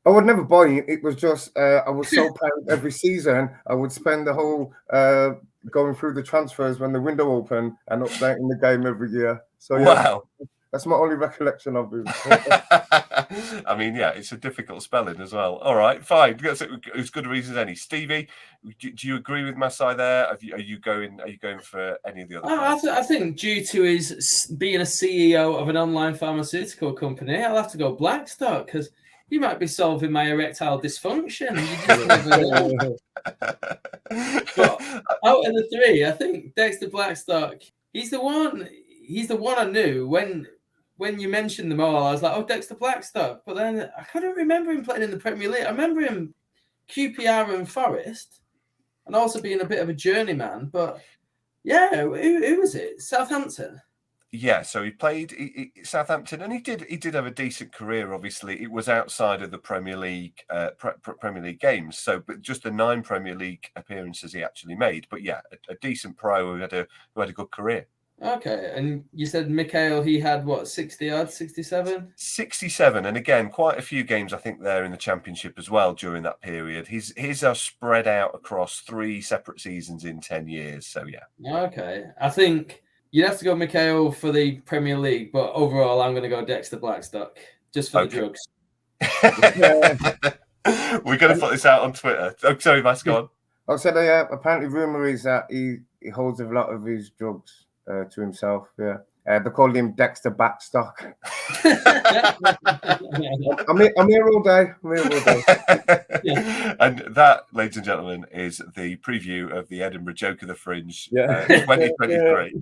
I would never buy it. It was just I was so proud every season. I would spend the whole going through the transfers when the window opened and updating the game every year. So wow. That's my only recollection of him. I mean, yeah, it's a difficult spelling as well. All right, fine. It's good reasons any. Stevie, do you agree with Masai there? Are you going for any of the other? I think due to his being a CEO of an online pharmaceutical company, I'll have to go Blackstock because you might be solving my erectile dysfunction. You just never know. But out of the three, I think Dexter Blackstock, he's the one I knew when you mentioned them all. I was like, Dexter Blackstock. But then I couldn't remember him playing in the Premier League. I remember him QPR and Forest and also being a bit of a journeyman. But yeah, who was it? Southampton. Yeah, so he played Southampton, and he did have a decent career. Obviously, it was outside of the Premier League Premier League games. So, but just the 9 Premier League appearances he actually made. But yeah, a decent pro who had a good career. Okay, and you said Mikhail, he had what, 60 yards, 67? 67, and again, quite a few games I think there in the Championship as well during that period. His are spread out across 3 separate seasons in 10 years. So yeah. Okay, I think you'd have to go Mikhail for the Premier League, but overall, I'm going to go Dexter Blackstock just for the drugs. We're going to put this out on Twitter. Oh, sorry, Matt, go on. I said, apparently, rumor is that he holds a lot of his drugs to himself. Yeah, they call him Dexter Backstock. I'm here all day. And that, ladies and gentlemen, is the preview of the Edinburgh Joke of the Fringe 2023.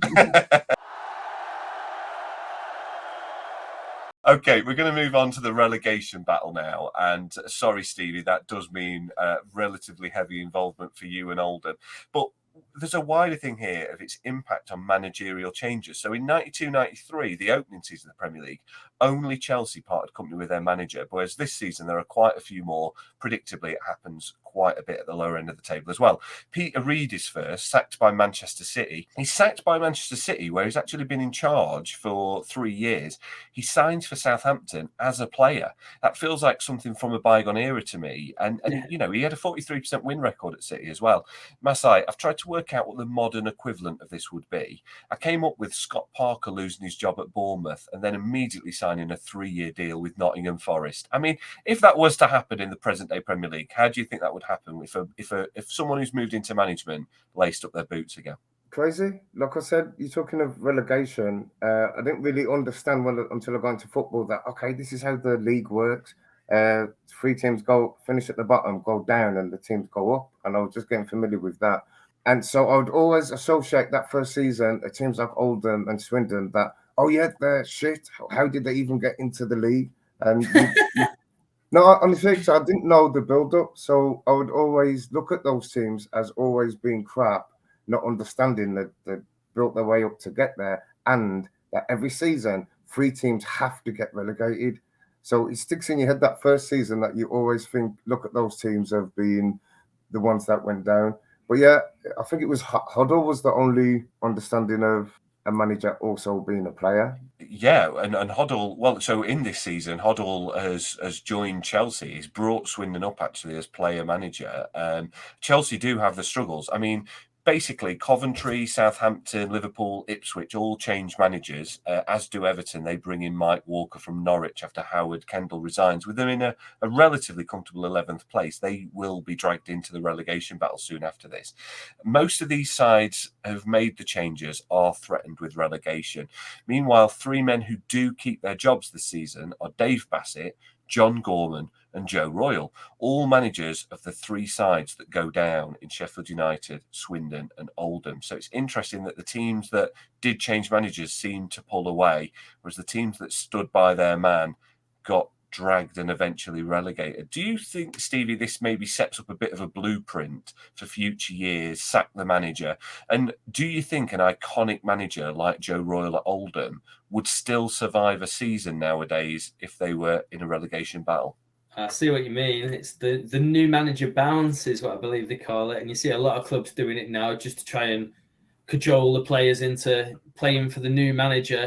Okay, we're going to move on to the relegation battle now. And sorry, Stevie, that does mean relatively heavy involvement for you and Oldham. But there's a wider thing here of its impact on managerial changes. So in 92-93, the opening season of the Premier League, only Chelsea parted company with their manager, whereas this season there are quite a few more. Predictably, it happens quite a bit at the lower end of the table as well. Peter Reid is first, sacked by Manchester City. He's sacked by Manchester City, where he's actually been in charge for 3 years. He signs for Southampton as a player. That feels like something from a bygone era to me. And you know, he had a 43% win record at City as well. Masai, I've tried to work out what the modern equivalent of this would be. I came up with Scott Parker losing his job at Bournemouth and then immediately signing a 3-year deal with Nottingham Forest. I mean, if that was to happen in the present-day Premier League, how do you think that would happen if someone who's moved into management laced up their boots again? Crazy. Like I said, you're talking of relegation. I didn't really understand until I got into football that, okay, this is how the league works. 3 teams finish at the bottom, go down, and the teams go up. And I was just getting familiar with that. And so I would always associate that first season, teams like Oldham and Swindon, that, oh yeah, they're shit. How did they even get into the league? And no, honestly, so I didn't know the build-up. So I would always look at those teams as always being crap, not understanding that they built their way up to get there, and that every season 3 teams have to get relegated. So it sticks in your head that first season that you always look at those teams as being the ones that went down. But yeah, I think it was Hoddle was the only understanding of a manager also being a player. Yeah, and Hoddle, well, so in this season, Hoddle has joined Chelsea. He's brought Swindon up actually as player manager. Chelsea do have the struggles. I mean, basically, Coventry, Southampton, Liverpool, Ipswich all change managers, as do Everton. They bring in Mike Walker from Norwich after Howard Kendall resigns. With them in a relatively comfortable 11th place, they will be dragged into the relegation battle soon after this. Most of these sides have made the changes, are threatened with relegation. Meanwhile, 3 men who do keep their jobs this season are Dave Bassett, John Gorman, and Joe Royle, all managers of the three sides that go down in Sheffield United, Swindon and Oldham. So it's interesting that the teams that did change managers seemed to pull away, whereas the teams that stood by their man got dragged and eventually relegated. Do you think, Stevie, this maybe sets up a bit of a blueprint for future years, sack the manager? And do you think an iconic manager like Joe Royle at Oldham would still survive a season nowadays if they were in a relegation battle? I see what you mean. It's the new manager bounce is what I believe they call it. And you see a lot of clubs doing it now just to try and cajole the players into playing for the new manager.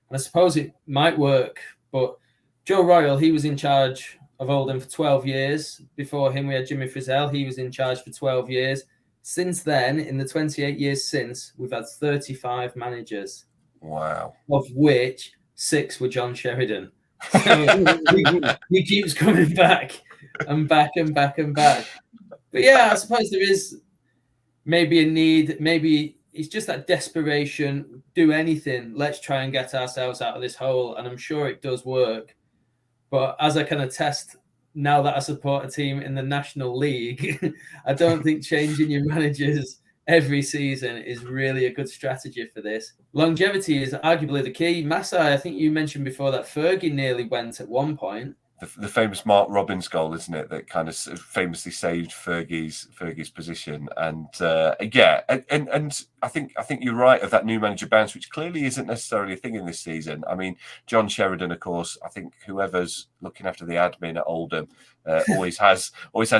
And I suppose it might work, but Joe Royle, he was in charge of Oldham for 12 years. Before him, we had Jimmy Frizzell. He was in charge for 12 years. Since then, in the 28 years since, we've had 35 managers. Wow. Of which 6 were John Sheridan. So he keeps coming back and back and back and back. But yeah, I suppose there is maybe a need. Maybe it's just that desperation. Do anything. Let's try and get ourselves out of this hole. And I'm sure it does work. But as I kind of test now that I support a team in the National League, I don't think changing your managers every season is really a good strategy for this. Longevity is arguably the key. Masai, I think you mentioned before that Fergie nearly went at one point. The famous Mark Robbins goal, isn't it, that kind of famously saved Fergie's position, and and I think you're right of that new manager bounce, which clearly isn't necessarily a thing in this season. I mean, John Sheridan, of course, I think whoever's looking after the admin at Oldham always has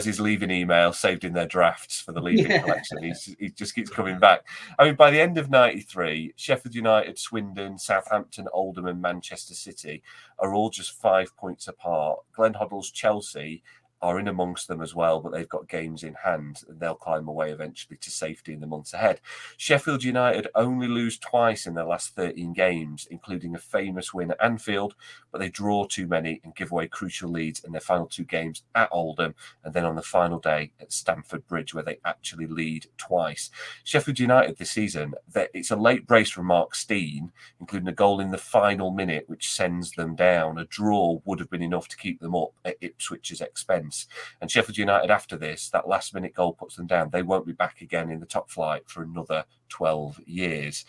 his leaving email saved in their drafts for the leaving collection. He just keeps coming back. I mean, by the end of '93, Sheffield United, Swindon, Southampton, Oldham, and Manchester City are all just 5 points apart. Glenn Hoddle's Chelsea are in amongst them as well, but they've got games in hand and they'll climb away eventually to safety in the months ahead. Sheffield United only lose twice in their last 13 games, including a famous win at Anfield, but they draw too many and give away crucial leads in their final 2 games at Oldham and then on the final day at Stamford Bridge, where they actually lead twice. Sheffield United this season, it's a late brace from Mark Steen, including a goal in the final minute, which sends them down. A draw would have been enough to keep them up at Ipswich's expense. And Sheffield United, after this, that last-minute goal puts them down. They won't be back again in the top flight for another 12 years.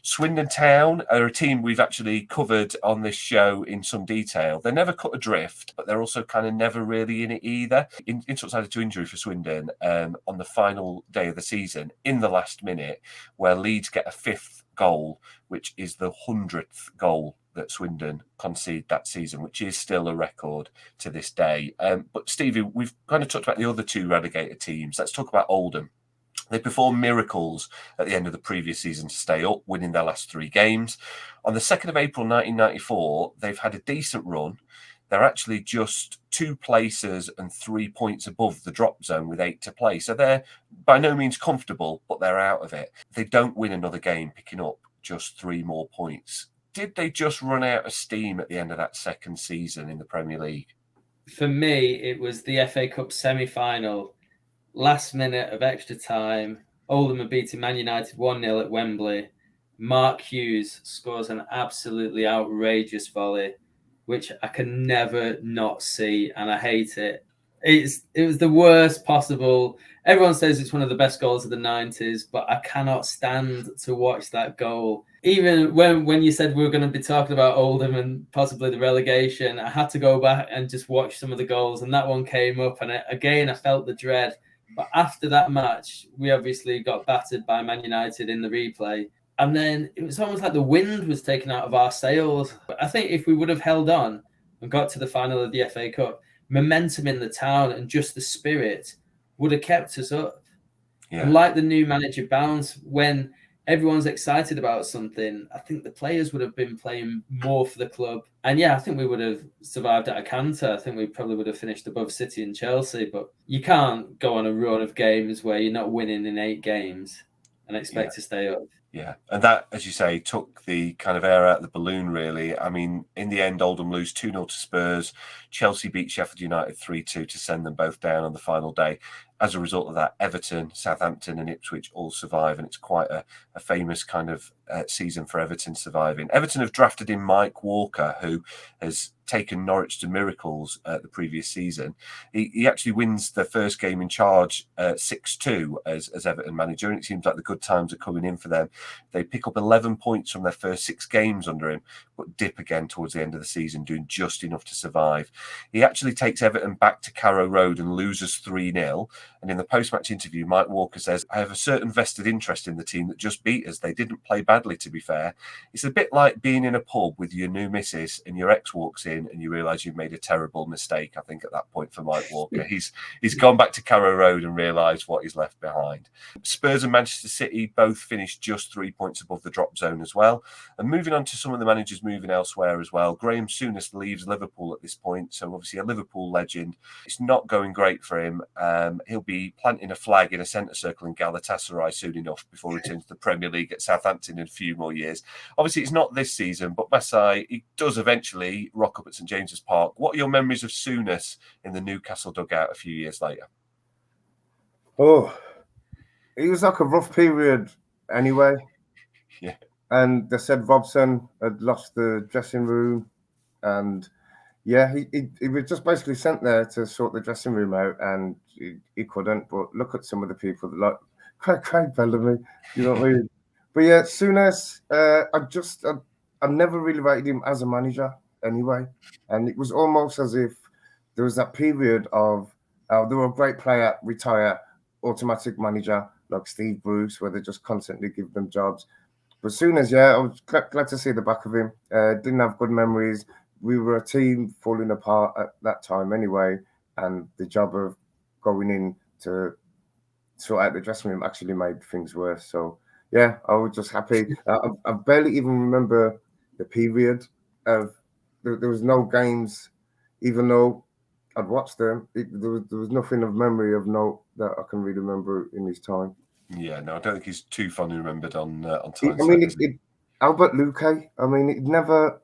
Swindon Town are a team we've actually covered on this show in some detail. They're never cut adrift, but they're also kind of never really in it either. Insult to injury for Swindon on the final day of the season, in the last minute, where Leeds get a 5th goal, which is the 100th goal that Swindon conceded that season, which is still a record to this day. But Stevie, we've kind of talked about the other 2 relegated teams. Let's talk about Oldham. They performed miracles at the end of the previous season to stay up, winning their last 3 games. On the 2nd of April 1994, they've had a decent run. They're actually just 2 places and 3 points above the drop zone with 8 to play. So they're by no means comfortable, but they're out of it. They don't win another game, picking up just 3 more points. Did they just run out of steam at the end of that second season in the Premier League? For me, it was the FA Cup semi-final, last minute of extra time. Oldham are beating Man United 1-0 at Wembley. Mark Hughes scores an absolutely outrageous volley, which I can never not see, and I hate it. It was the worst possible. Everyone says it's one of the best goals of the 90s, but I cannot stand to watch that goal. Even when you said we were going to be talking about Oldham and possibly the relegation, I had to go back and just watch some of the goals, and that one came up, and I felt the dread. But after that match, we obviously got battered by Man United in the replay. And then it was almost like the wind was taken out of our sails. But I think if we would have held on and got to the final of the FA Cup, momentum in the town and just the spirit would have kept us up. Yeah. And like the new manager bounce, when everyone's excited about something, I think the players would have been playing more for the club. And yeah, I think we would have survived at a canter. I think we probably would have finished above City and Chelsea. But you can't go on a run of games where you're not winning in 8 games and expect to stay up. Yeah, and that, as you say, took the kind of air out of the balloon, really. I mean, in the end, Oldham lose 2-0 to Spurs. Chelsea beat Sheffield United 3-2 to send them both down on the final day. as a result of that, Everton, Southampton and Ipswich all survive, and it's quite a famous kind of season for Everton surviving. Everton have drafted in Mike Walker, who has taken Norwich to miracles the previous season. He actually wins the first game in charge 6-2 as Everton manager, and it seems like the good times are coming in for them. They pick up 11 points from their first 6 games under him, but dip again towards the end of the season, doing just enough to survive. He actually takes Everton back to Carrow Road and loses 3-0. And in the post-match interview, Mike Walker says, "I have a certain vested interest in the team that just beat us. They didn't play badly, to be fair. It's a bit like being in a pub with your new missus and your ex walks in and you realise you've made a terrible mistake," I think, at that point for Mike Walker. He's gone back to Carrow Road and realised what he's left behind. Spurs and Manchester City both finished just 3 points above the drop zone as well. And moving on to some of the managers moving elsewhere as well, Graham Souness leaves Liverpool at this point. So obviously a Liverpool legend. It's not going great for him. He'll be planting a flag in a centre circle in Galatasaray soon enough before he returns to the Premier League at Southampton in a few more years. Obviously, it's not this season, but Masai, he does eventually rock up at St James's Park. What are your memories of Souness in the Newcastle dugout a few years later? Oh, it was like a rough period anyway. Yeah. And they said Robson had lost the dressing room, and yeah, he was just basically sent there to sort the dressing room out, and he couldn't. But look at some of the people that like Craig Bellamy, you know what I mean? But yeah, Souness, I never really rated him as a manager anyway, and it was almost as if there was that period of they were a great player, retire, automatic manager like Steve Bruce, where they just constantly give them jobs. But Souness, yeah, I was glad to see the back of him. Didn't have good memories. We were a team falling apart at that time anyway, and the job of going in to sort out the dressing room actually made things worse. So yeah, I was just happy. I barely even remember the period of there was no games, even though I'd watched them. There was nothing of memory of note that I can really remember in his time. Yeah, no, I don't think he's too fondly remembered on time. Albert Luque. I mean, it never.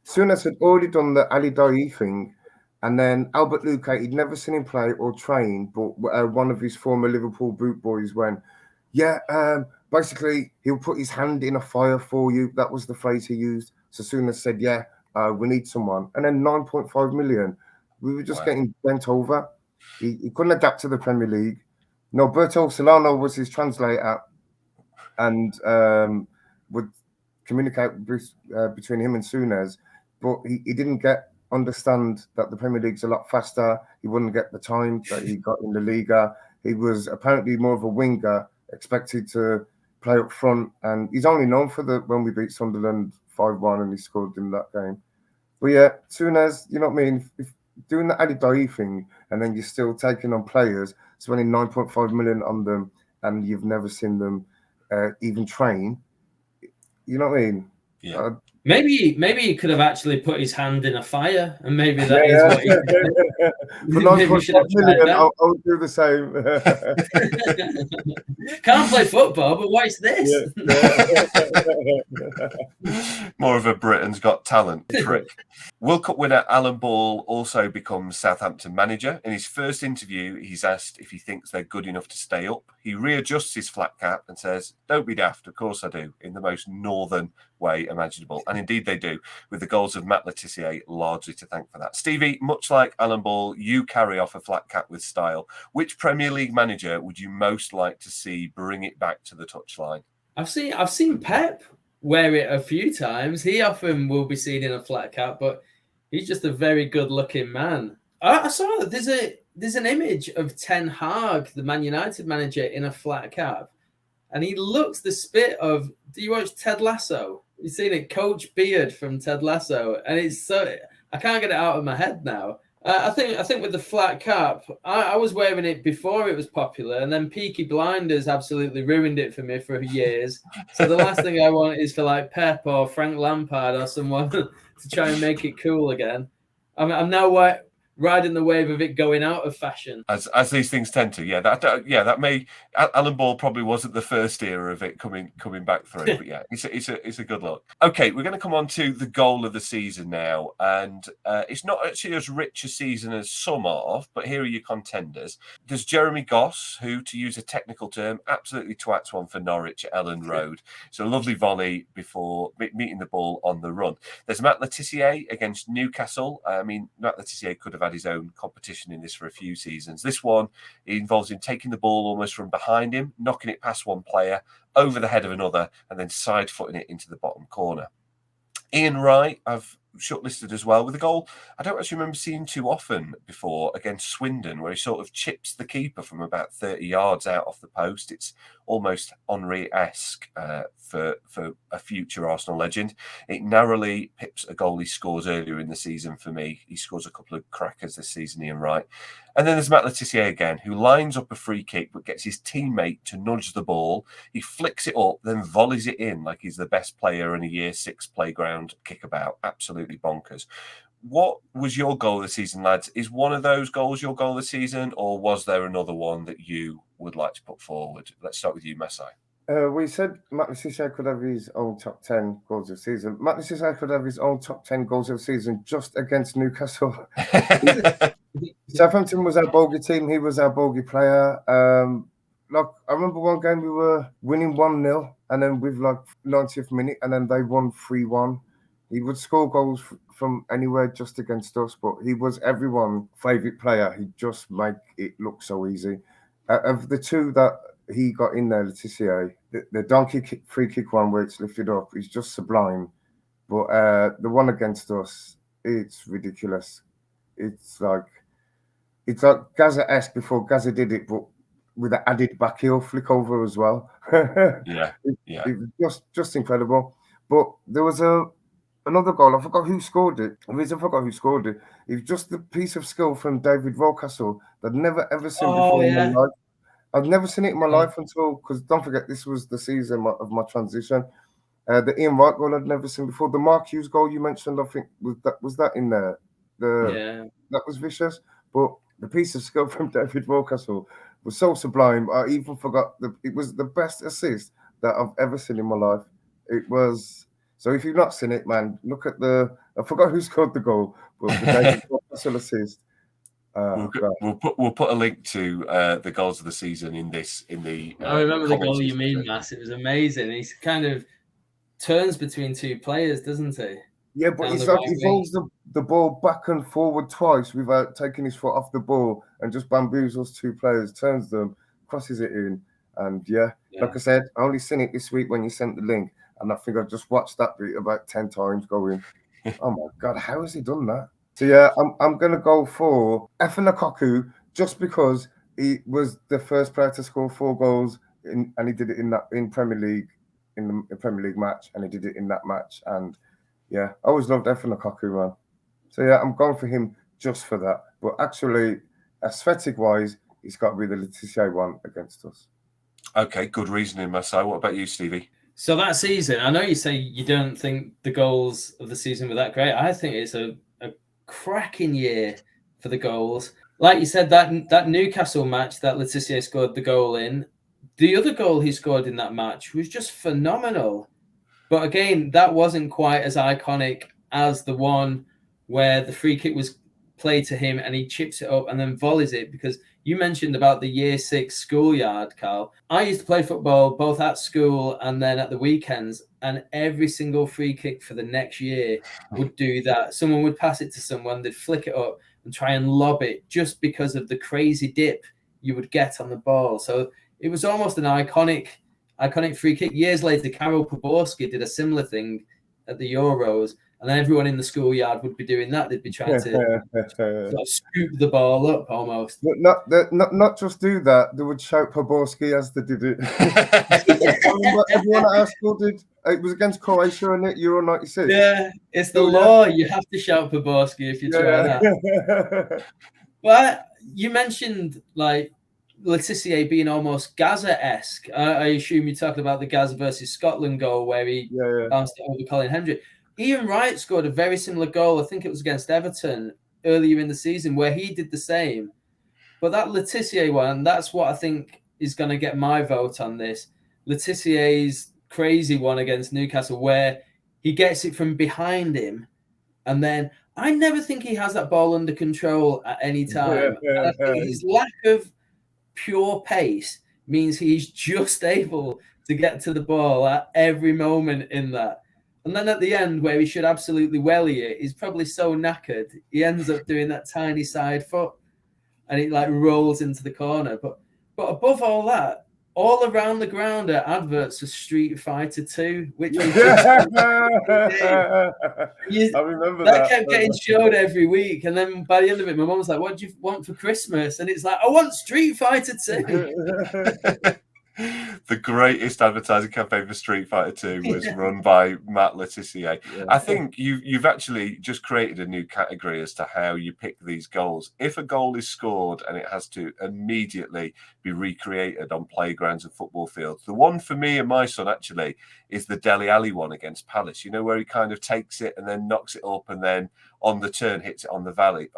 Souness had already done the Ali Daei thing, and then Albert Luque, he'd never seen him play or train, but one of his former Liverpool boot boys went, yeah, basically he'll put his hand in a fire for you. That was the phrase he used. So Souness said, yeah, we need someone. And then 9.5 million, we were just getting bent over. He couldn't adapt to the Premier League. Norberto Solano was his translator, and would communicate between him and Souness, but he didn't understand that the Premier League's a lot faster. He wouldn't get the time that he got in the Liga. He was apparently more of a winger, expected to play up front, and he's only known for when we beat Sunderland 5-1 and he scored in that game. But yeah, Souness, you know what I mean? If doing the Ali Daei thing, and then you're still taking on players, spending 9.5 million on them, and you've never seen them even train. You know what I mean? Yeah. Maybe he could have actually put his hand in a fire, and maybe that is what he For 9.5 million, I would do the same. Can't play football, but what is this? More of a Britain's Got Talent trick. World Cup winner Alan Ball also becomes Southampton manager. In his first interview, he's asked if he thinks they're good enough to stay up. He readjusts his flat cap and says, "Don't be daft, of course I do," in the most northern way imaginable. And indeed they do, with the goals of Matt Letitia largely to thank for that. Stevie, much like Alan Ball, you carry off a flat cap with style. Which Premier League manager would you most like to see bring it back to the touchline? I've seen Pep wear it a few times. He often will be seen in a flat cap, but he's just a very good-looking man. I saw that there's an image of Ten Hag, the Man United manager, in a flat cap, and he looks the spit of. Do you watch Ted Lasso? You've seen it, Coach Beard from Ted Lasso, and it's so I can't get it out of my head now. I think with the flat cap, I was wearing it before it was popular, and then Peaky Blinders absolutely ruined it for me for years. So the last thing I want is for like Pep or Frank Lampard or someone to try and make it cool again. I'm now riding the wave of it going out of fashion. As these things tend to. Yeah, that may Alan Ball probably wasn't the first era of it coming back through, but yeah, it's a good look. Okay, we're going to come on to the goal of the season now, and it's not actually as rich a season as some of, but here are your contenders. There's Jeremy Goss, who, to use a technical term, absolutely twats one for Norwich at Ellen Road. So a lovely volley before meeting the ball on the run. There's Matt Le Tissier against Newcastle. I mean, Matt Le Tissier could have had his own competition in this for a few seasons. This one involves him taking the ball almost from behind him, knocking it past one player, over the head of another, and then side-footing it into the bottom corner. Ian Wright, I've shortlisted as well with a goal I don't actually remember seeing too often before against Swindon, where he sort of chips the keeper from about 30 yards out off the post. It's almost Henry-esque for a future Arsenal legend. It narrowly pips a goal he scores earlier in the season for me. He scores a couple of crackers this season, Ian Wright. And then there's Matt Le Tissier again, who lines up a free kick but gets his teammate to nudge the ball. He flicks it up, then volleys it in like he's the best player in a Year 6 playground kickabout. Absolutely bonkers. What was your goal of the season, lads? Is one of those goals your goal of the season, or was there another one that you would like to put forward? Let's start with you, Masai. We said Matt Le Tissier could have his own top 10 goals of the season. Matt Le Tissier could have his own top 10 goals of the season just against Newcastle. Southampton was our bogey team. He was our bogey player. I remember one game we were winning 1-0, and then with 90th minute, and then they won 3-1. He would score goals from anywhere just against us, but he was everyone's favourite player. He just made it look so easy. Of the two that he got in there, Le Tissier, the donkey kick, free kick one where it's lifted up, is just sublime. But the one against us, it's ridiculous. It's like Gaza-esque before Gaza did it, but with an added back heel flick over as well. Yeah. It was just incredible. But there was another goal. I forgot who scored it. The reason I forgot who scored it, it was just a piece of skill from David Rocastle that I'd never ever seen before in my life. I'd never seen it in my life until, because don't forget, this was the season of my transition. The Ian Wright goal I'd never seen before. The Mark Hughes goal you mentioned, I think, was that in there? That was vicious. But the piece of skill from David Rocastle was so sublime. I even forgot it was the best assist that I've ever seen in my life. It was. So if you've not seen it, man, look at I forgot who scored the goal, but the David Rocastle assist. We'll put a link to the goals of the season in the. I remember the goal you mean, Mass. It was amazing. He kind of turns between two players, doesn't he? Yeah, but it's like he rolls the ball back and forward twice without taking his foot off the ball and just bamboozles two players, turns them, crosses it in, and like I said, I only seen it this week when you sent the link, and I think I just watched that bit about 10 times, going, "Oh my God, how has he done that?" So yeah, I'm gonna go for Efan Akoku just because he was the first player to score 4 goals and he did it in Premier League in the Premier League match, and he did it in that match. And yeah, I always loved Efan Akoku, man. So yeah, I'm going for him just for that. But actually, aesthetic wise, he's got to be the Le Tissier one against us. Okay, good reasoning, Masai. What about you, Stevie? So that season, I know you say you don't think the goals of the season were that great. I think it's a cracking year for the goals. Like you said, that Newcastle match that Le Tissier scored the goal in, the other goal he scored in that match was just phenomenal. But again, that wasn't quite as iconic as the one where the free kick was played to him and he chips it up and then volleys it. Because you mentioned about the Year 6 schoolyard, Carl. I used to play football both at school and then at the weekends, and every single free kick for the next year would do that. Someone would pass it to someone, they'd flick it up and try and lob it just because of the crazy dip you would get on the ball. So it was almost an iconic free kick. Years later, Karol Poborski did a similar thing at the Euros, and then everyone in the schoolyard would be doing that. They'd be trying to sort of scoop the ball up almost. But not just do that. They would shout Poborski as they did it. What everyone at our school did. It was against Croatia in it, Euro 96. Yeah, it's the law. You have to shout Poborski if you try that. But you mentioned like Le Tissier being almost Gaza-esque. I assume you're talking about the Gaza versus Scotland goal where he bounced it over Colin Hendry. Ian Wright scored a very similar goal. I think it was against Everton earlier in the season where he did the same. But that Letizia one, that's what I think is going to get my vote on this. Letizier's crazy one against Newcastle where he gets it from behind him. And then I never think he has that ball under control at any time. And I think his lack of pure pace means he's just able to get to the ball at every moment in that. And then at the end, where he should absolutely welly it, he's probably so knackered, he ends up doing that tiny side foot and it like rolls into the corner. But above all that, all around the ground are adverts for Street Fighter 2, which was just I remember that kept getting showed every week. And then by the end of it, my mum was like, "What do you want for Christmas?" And it's like, "I want Street Fighter 2." The greatest advertising campaign for Street Fighter 2 was run by Matt Letizia. Yeah. I think you've actually just created a new category as to how you pick these goals. If a goal is scored and it has to immediately be recreated on playgrounds and football fields, the one for me and my son actually is the Dele Alli one against Palace. You know, where he kind of takes it and then knocks it up and then on the turn hits it on the volley.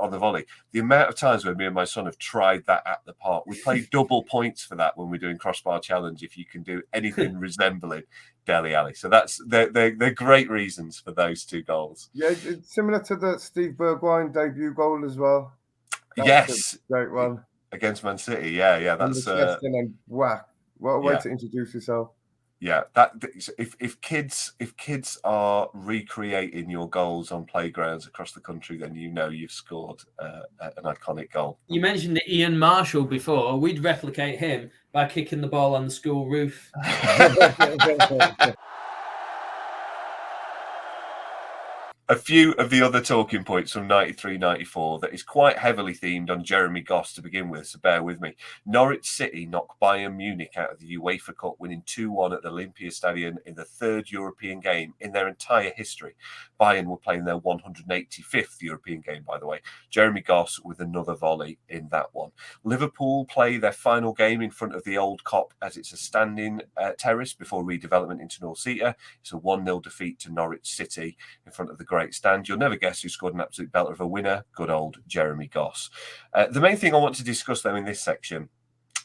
The amount of times when me and my son have tried that at the park, we play double points for that when we're doing crossbar challenge if you can do anything resembling Dele Alli. So they're great reasons for those two goals. Yeah, it's similar to the Steve Bergwijn debut goal as well. Yes, great one against Man City. Yeah, that's and then whack. What a way to introduce yourself. Yeah, that if kids are recreating your goals on playgrounds across the country, then you know you've scored an iconic goal. You mentioned Ian Marshall before. We'd replicate him by kicking the ball on the school roof. A few of the other talking points from 93-94 that is quite heavily themed on Jeremy Goss to begin with, so bear with me. Norwich City knocked Bayern Munich out of the UEFA Cup, winning 2-1 at the Olympiastadion in the third European game in their entire history. Bayern were playing their 185th European game, by the way. Jeremy Goss with another volley in that one. Liverpool play their final game in front of the Old Cop as it's a standing terrace before redevelopment into North Seater. It's a 1-0 defeat to Norwich City in front of the great stand. You'll never guess who scored an absolute belter of a winner. Good old Jeremy Goss. The main thing I want to discuss, though, in this section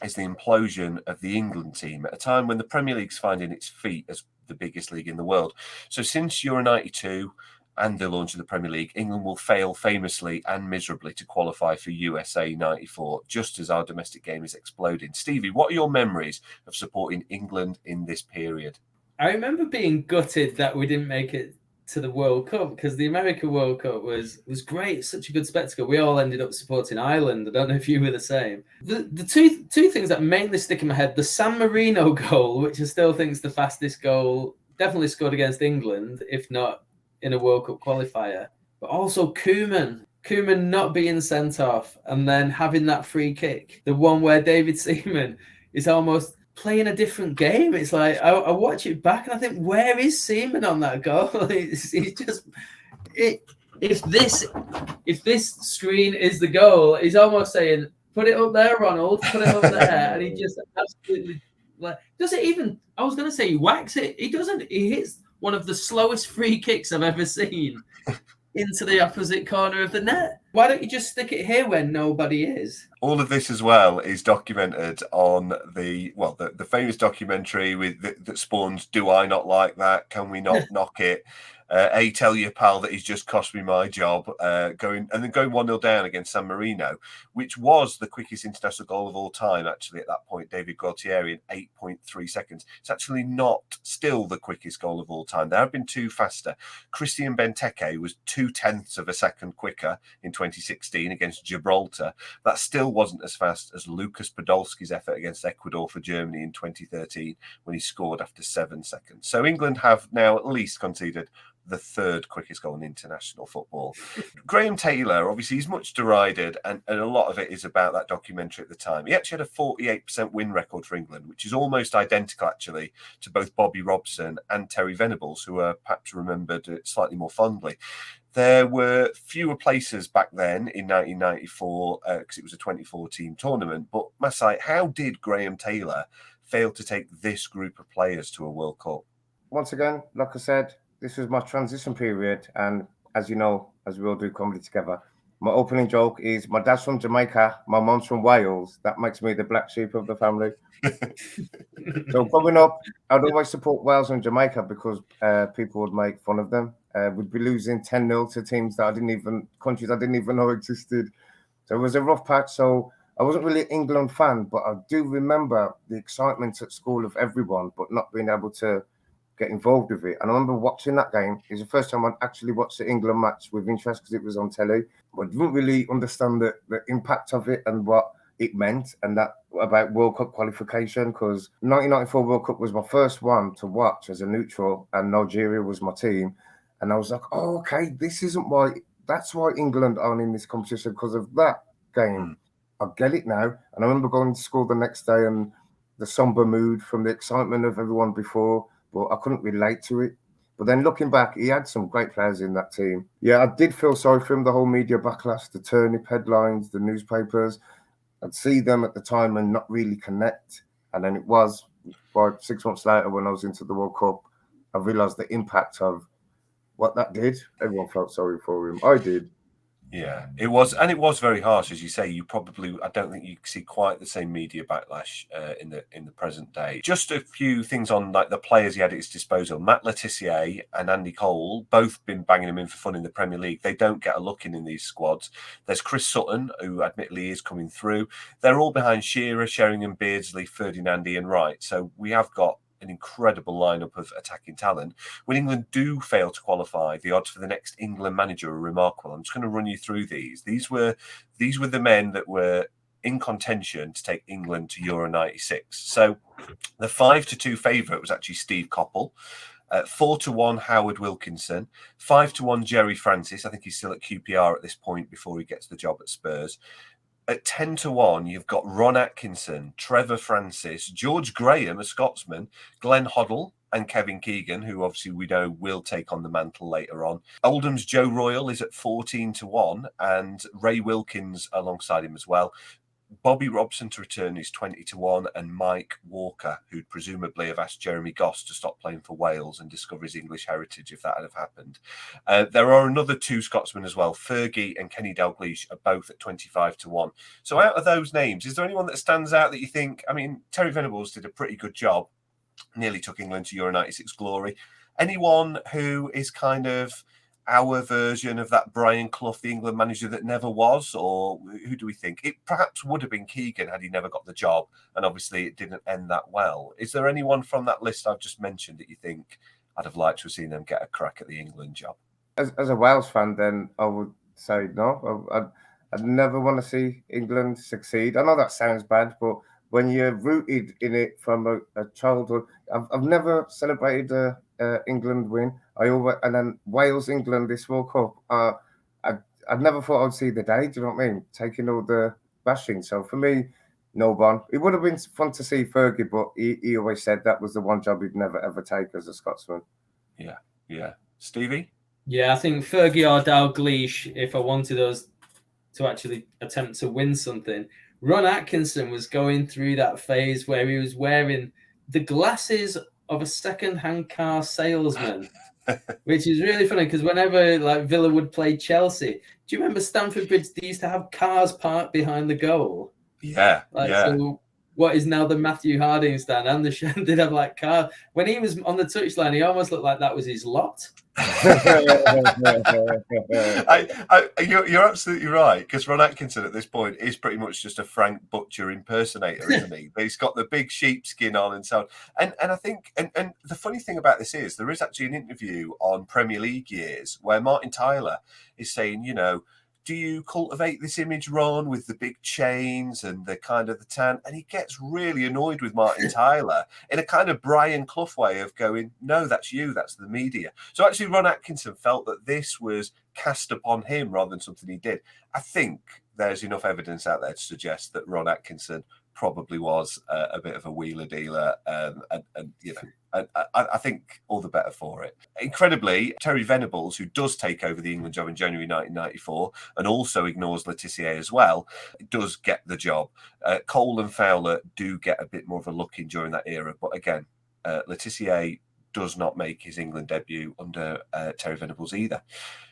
is the implosion of the England team at a time when the Premier League's finding its feet as the biggest league in the world. So since Euro 92 and the launch of the Premier League, England will fail famously and miserably to qualify for USA 94, just as our domestic game is exploding. Stevie, what are your memories of supporting England in this period? I remember being gutted that we didn't make it to the World Cup because the American World Cup was great. Such a good spectacle. We all ended up supporting Ireland. I don't know if you were the same. The two things that mainly stick in my head, the San Marino goal, which I still think is the fastest goal, definitely scored against England, if not in a World Cup qualifier. But also Koeman not being sent off and then having that free kick. The one where David Seaman is almost playing a different game. It's like I watch it back and I think, where is Seaman on that goal? He's just if this screen is the goal, he's almost saying, "Put it up there, Ronald. Put it up there," and he just absolutely doesn't even. I was going to say he whacks it. He doesn't. He hits one of the slowest free kicks I've ever seen into the opposite corner of the net. Why don't you just stick it here where nobody is? All of this as well is documented on the famous documentary that spawned "Do I Not Like That? Can We Not Knock It?" Tell your pal that he's just cost me my job. Going 1-0 down against San Marino, which was the quickest international goal of all time. Actually, at that point, David Gualtieri in 8.3 seconds. It's actually not still the quickest goal of all time. There have been two faster. Christian Benteke was 0.2 of a second quicker in 2016 against Gibraltar. That still wasn't as fast as Lucas Podolski's effort against Ecuador for Germany in 2013 when he scored after 7 seconds. So England have now at least conceded the third quickest goal in international football. Graham Taylor, obviously, he's much derided, and a lot of it is about that documentary at the time. He actually had a 48% win record for England, which is almost identical, actually, to both Bobby Robson and Terry Venables, who are perhaps remembered slightly more fondly. There were fewer places back then in 1994 because it was a 24-team tournament. But Masai, how did Graham Taylor fail to take this group of players to a World Cup? Once again, like I said, this was my transition period. And as you know, as we all do comedy together, My opening joke is my dad's from Jamaica, my mom's from Wales. That makes me the black sheep of the family. So growing up, I'd always support Wales and Jamaica because people would make fun of them. We'd be losing 10-0 to teams that countries I didn't even know existed. So it was a rough patch. So I wasn't really an England fan, but I do remember the excitement at school of everyone, but not being able to get involved with it. And I remember watching that game. It was the first time I'd actually watched the England match with interest because it was on telly. But I didn't really understand the impact of it and what it meant, and that about World Cup qualification, because 1994 World Cup was my first one to watch as a neutral, and Nigeria was my team. And I was like, oh, okay, that's why England aren't in this competition, because of that game. I get it now. And I remember going to school the next day and the somber mood from the excitement of everyone before, but I couldn't relate to it. But then looking back, he had some great players in that team. Yeah, I did feel sorry for him, the whole media backlash, the turnip headlines, the newspapers. I'd see them at the time and not really connect. And then it was 6 months later when I was into the World Cup, I realised the impact of what that did. Everyone felt sorry for him. I did. Yeah, it was, and it was very harsh, as you say. I don't think you see quite the same media backlash in the present day. Just a few things on like the players he had at his disposal. Matt Le Tissier and Andy Cole, both been banging him in for fun in the Premier League. They don't get a look in these squads. There's Chris Sutton, who admittedly is coming through. They're all behind Shearer, Sheringham, Beardsley, Ferdinand, and Wright. So we have got an incredible lineup of attacking talent. When England do fail to qualify, the odds for the next England manager are remarkable. I'm just going to run you through these. These were the men that were in contention to take England to Euro 96. So the 5-2 favourite was actually Steve Coppell. 4-1 Howard Wilkinson, 5-1 Jerry Francis. I think he's still at QPR at this point before he gets the job at Spurs. At 10-1, you've got Ron Atkinson, Trevor Francis, George Graham, a Scotsman, Glenn Hoddle, and Kevin Keegan, who obviously we know will take on the mantle later on. Oldham's Joe Royal is at 14-1, and Ray Wilkins alongside him as well. Bobby Robson to return is 20-1, and Mike Walker, who'd presumably have asked Jeremy Goss to stop playing for Wales and discover his English heritage if that had have happened. There are another two Scotsmen as well. Fergie and Kenny Dalglish are both at 25-1. So out of those names, is there anyone that stands out that you think, I mean, Terry Venables did a pretty good job, nearly took England to Euro 96 glory. Anyone who is kind of our version of that Brian Clough, the England manager that never was, or who do we think? It perhaps would have been Keegan had he never got the job, and obviously it didn't end that well. Is there anyone from that list I've just mentioned that you think I'd have liked to have seen them get a crack at the England job? As a Wales fan, then I would say no. I'd never want to see England succeed. I know that sounds bad, but when you're rooted in it from a childhood, I've never celebrated a England win. And then Wales, England, this World Cup. I'd never thought I'd see the day. Do you know what I mean? Taking all the bashing. So for me, no one. It would have been fun to see Fergie, but he always said that was the one job he'd never ever take as a Scotsman. Yeah. Stevie? Yeah, I think Fergie or Dalglish, if I wanted us to actually attempt to win something. Ron Atkinson was going through that phase where he was wearing the glasses of a second-hand car salesman, which is really funny because whenever like Villa would play Chelsea, do you remember Stamford Bridge? They used to have cars parked behind the goal. Yeah. So what is now the Matthew Harding stand and the Shen did have like car. When he was on the touchline, he almost looked like that was his lot. You're absolutely right, because Ron Atkinson at this point is pretty much just a Frank Butcher impersonator, isn't he? But he's got the big sheepskin on and so on. And I think, and the funny thing about this is there is actually an interview on Premier League years where Martin Tyler is saying, you know, do you cultivate this image, Ron, with the big chains and the kind of the tan? And he gets really annoyed with Martin Tyler in a kind of Brian Clough way of going, no, that's you, that's the media. So actually Ron Atkinson felt that this was cast upon him rather than something he did. I think there's enough evidence out there to suggest that Ron Atkinson probably was a bit of a wheeler dealer, and you know, I think all the better for it. Incredibly, Terry Venables, who does take over the England job in January 1994 and also ignores Le Tissier as well, does get the job. Cole and Fowler do get a bit more of a look in during that era, but again, Le Tissier does not make his England debut under Terry Venables either.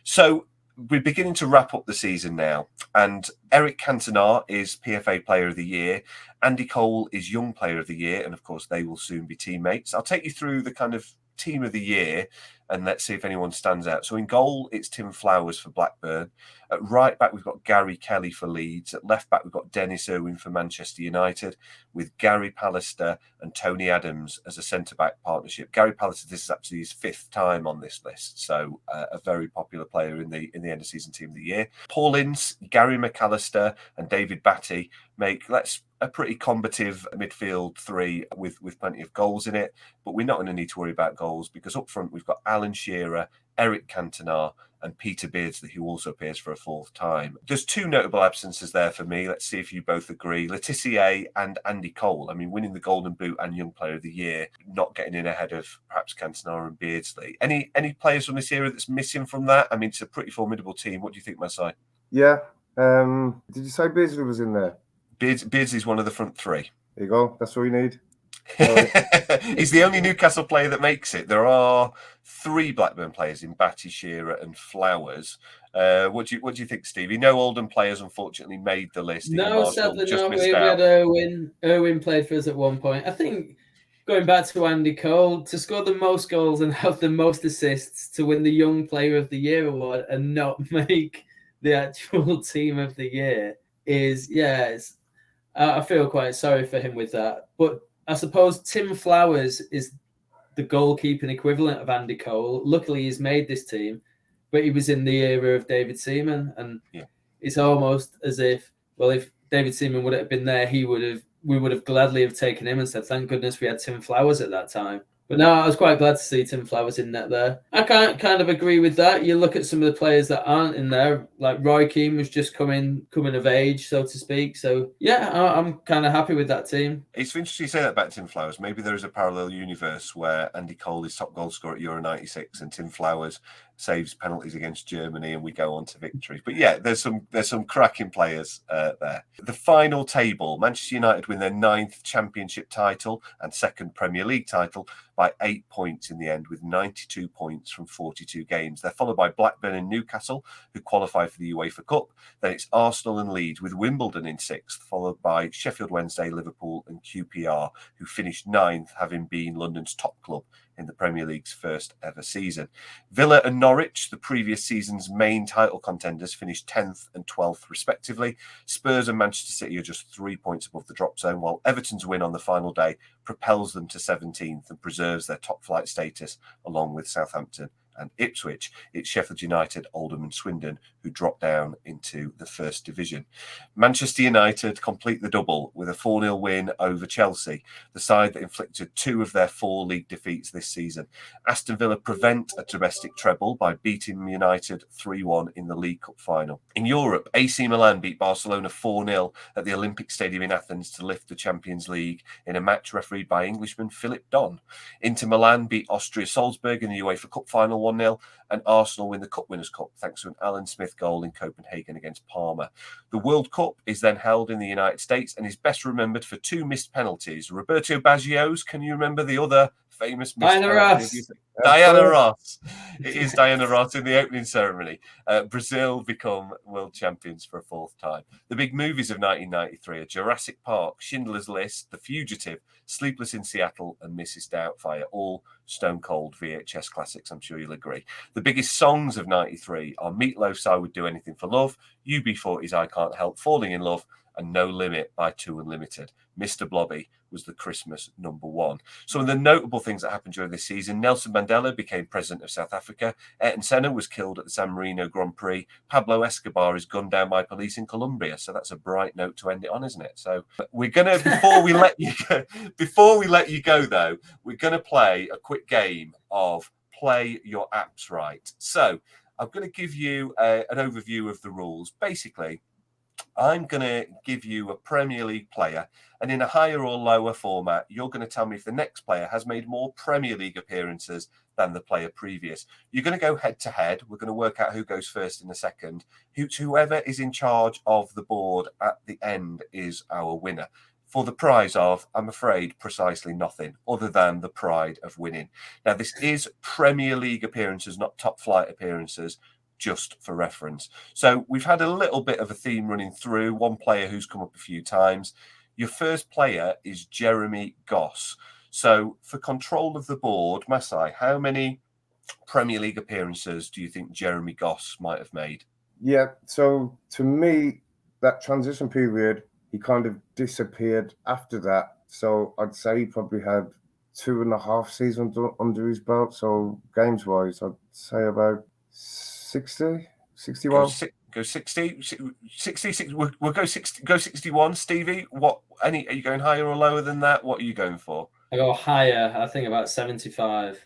So we're beginning to wrap up the season now, and Eric Cantona is PFA Player of the Year. Andy Cole is Young Player of the Year, and of course, they will soon be teammates. I'll take you through the kind of Team of the Year, and let's see if anyone stands out. So in goal, it's Tim Flowers for Blackburn. At right back, we've got Gary Kelly for Leeds. At left back, we've got Dennis Irwin for Manchester United, with Gary Pallister and Tony Adams as a centre-back partnership. Gary Pallister, this is actually his 5th time on this list, so a very popular player in the end of season Team of the Year. Paul Ince, Gary McAllister, and David Batty make a pretty combative midfield 3 with plenty of goals in it, but we're not going to need to worry about goals because up front we've got Alan Shearer, Eric Cantona, and Peter Beardsley, who also appears for a 4th time. There's 2 notable absences there for me. Let's see if you both agree. Letitia and Andy Cole. I mean, winning the Golden Boot and Young Player of the Year, not getting in ahead of perhaps Cantona and Beardsley. Any players from this era that's missing from that? I mean, it's a pretty formidable team. What do you think, Masai? Yeah. Did you say Beardsley was in there? Beardsley's one of the front 3. There you go. That's all you need. He's the only Newcastle player that makes it. There are 3 Blackburn players in Batty, Shearer, and Flowers. What do you think, Stevie? No Oldham players, unfortunately, made the list. No, sadly not. We had Irwin. Irwin played for us at one point. I think going back to Andy Cole, to score the most goals and have the most assists to win the Young Player of the Year award and not make the actual Team of the Year is, I feel quite sorry for him with that. But I suppose Tim Flowers is the goalkeeping equivalent of Andy Cole. Luckily, he's made this team, but he was in the era of David Seaman, and it's almost as if, well, if David Seaman would have been there, we would have gladly have taken him and said, thank goodness we had Tim Flowers at that time. But no, I was quite glad to see Tim Flowers in net there. I can't kind of agree with that. You look at some of the players that aren't in there, like Roy Keane was just coming of age, so to speak. So, yeah, I'm kind of happy with that team. It's interesting you say that about Tim Flowers. Maybe there is a parallel universe where Andy Cole is top goal scorer at Euro 96 and Tim Flowers saves penalties against Germany and we go on to victories. But yeah, there's some cracking players there. The final table, Manchester United win their 9th championship title and 2nd Premier League title by 8 points in the end, with 92 points from 42 games. They're followed by Blackburn and Newcastle, who qualify for the UEFA Cup. Then it's Arsenal and Leeds, with Wimbledon in 6th, followed by Sheffield Wednesday, Liverpool and QPR, who finished 9th, having been London's top club in the Premier League's first ever season. Villa and Norwich, the previous season's main title contenders, finished 10th and 12th respectively. Spurs and Manchester City are just 3 points above the drop zone, while Everton's win on the final day propels them to 17th and preserves their top flight status along with Southampton and Ipswich. It's Sheffield United, Oldham and Swindon who drop down into the first division. Manchester United complete the double with a 4-0 win over Chelsea, the side that inflicted 2 of their 4 league defeats this season. Aston Villa prevent a domestic treble by beating United 3-1 in the League Cup final. In Europe, AC Milan beat Barcelona 4-0 at the Olympic Stadium in Athens to lift the Champions League in a match refereed by Englishman Philip Don. Inter Milan beat Austria Salzburg in the UEFA Cup final 1-0, and Arsenal win the Cup Winners' Cup thanks to an Alan Smith goal in Copenhagen against Parma. The World Cup is then held in the United States and is best remembered for 2 missed penalties. Roberto Baggio's, can you remember the other famous missed penalty? Diana Ross. It is Diana Ross in the opening ceremony. Brazil become world champions for a 4th time. The big movies of 1993 are Jurassic Park, Schindler's List, The Fugitive, Sleepless in Seattle, and Mrs. Doubtfire, all stone cold VHS classics, I'm sure you'll agree. The biggest songs of 93 are Meatloaf's I Would Do Anything for Love, UB40's I Can't Help Falling in Love, and No Limit by 2 Unlimited. Mr. Blobby was the Christmas #1. Some of the notable things that happened during this season: Nelson Mandela became president of South Africa. Ayrton Senna was killed at the San Marino Grand Prix. Pablo Escobar is gunned down by police in Colombia. So that's a bright note to end it on, isn't it? So we're gonna before we let you go though, we're gonna play a quick game of Play Your Apps Right. So I'm going to give you an overview of the rules. Basically, I'm going to give you a Premier League player, and in a higher or lower format, you're going to tell me if the next player has made more Premier League appearances than the player previous. You're going to go head to head. We're going to work out who goes first in a second. Whoever is in charge of the board at the end is our winner, for the prize of, I'm afraid, precisely nothing other than the pride of winning. Now, this is Premier League appearances, not top flight appearances. just for reference. So we've had a little bit of a theme running through, one player who's come up a few times. Your first player is Jeremy Goss. So for control of the board, Masai, how many Premier League appearances do you think Jeremy Goss might have made? Yeah, so to me, that transition period, he kind of disappeared after that. So I'd say he probably had 2.5 seasons under his belt. So games-wise, I'd say about 60, 61. Go 60, 66. We'll go 60. Go 61. Stevie, are you going higher or lower than that? What are you going for? I go higher. I think about 75.